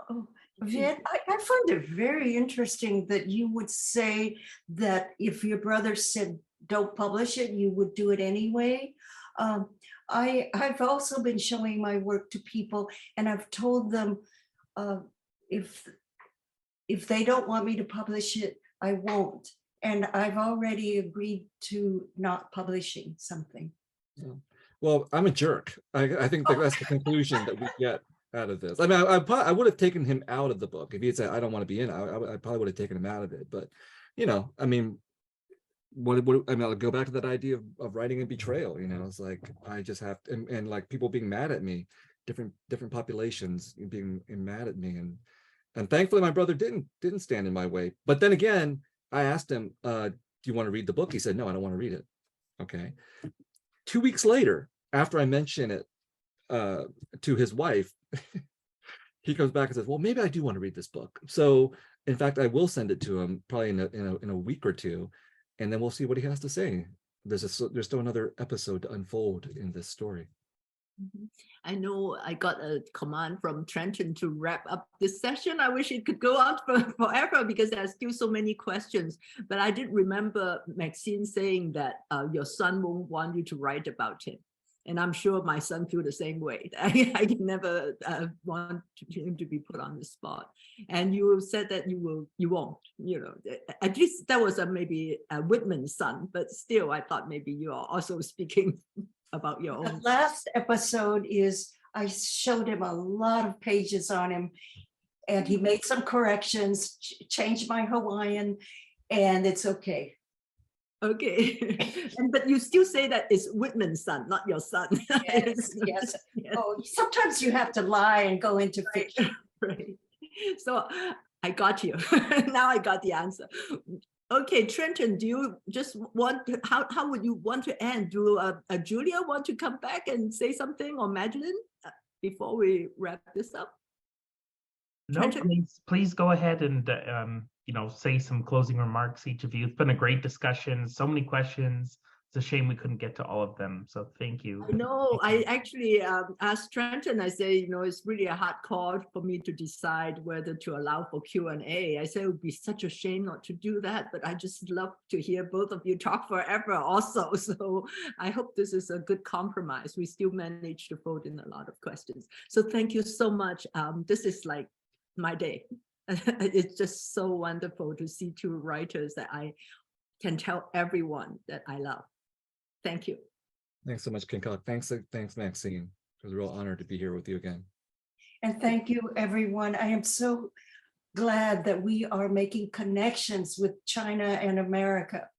oh, Viet, I find it very interesting that you would say that if your brother said don't publish it, you would do it anyway. I've also been showing my work to people, and I've told them if they don't want me to publish it, I won't. And I've already agreed to not publishing something. Yeah. Well, I'm a jerk. I think that's the conclusion that we get out of this. I mean, I would have taken him out of the book if he had said, "I don't want to be in it." I probably would have taken him out of it. But I mean, I'll go back to that idea of writing a betrayal. It's like I just have to, and like people being mad at me, different populations being mad at me, and thankfully my brother didn't stand in my way. But then again, I asked him, "Do you want to read the book?" He said, "No, I don't want to read it." Okay. 2 weeks later, after I mention it to his wife, he comes back and says, "Well, maybe I do want to read this book." So, in fact, I will send it to him probably in a week or two, and then we'll see what he has to say. There's still another episode to unfold in this story. I know I got a command from Trenton to wrap up this session. I wish it could go on forever because there's still so many questions. But I did remember Maxine saying that your son won't want you to write about him. And I'm sure my son feels the same way. I never want him to be put on the spot. And you said that you won't, at least that was maybe a Whitman's son, but still I thought maybe you are also speaking about your The own. last episode is I showed him a lot of pages on him, and he made some corrections, changed my Hawaiian, and it's okay. Okay, but you still say that it's Whitman's son, not your son. Yes, yes. Oh, sometimes you have to lie and go into fiction. Right. So I got you. Now I got the answer. Okay, Trenton, do you just want to, how would you want to end? Do Julia want to come back and say something, or Madeline, before we wrap this up? No, Trenton? please go ahead and say some closing remarks, each of you. It's been a great discussion, so many questions. It's a shame we couldn't get to all of them, so thank you. No, I actually asked Trenton, I say, it's really a hard call for me to decide whether to allow for Q&A. I said it would be such a shame not to do that, but I just love to hear both of you talk forever also. So I hope this is a good compromise. We still managed to fold in a lot of questions. So thank you so much. This is like my day. It's just so wonderful to see two writers that I can tell everyone that I love. Thank you. Thanks so much, King Kok. Thanks, Maxine. It was a real honor to be here with you again. And thank you, everyone. I am so glad that we are making connections with China and America.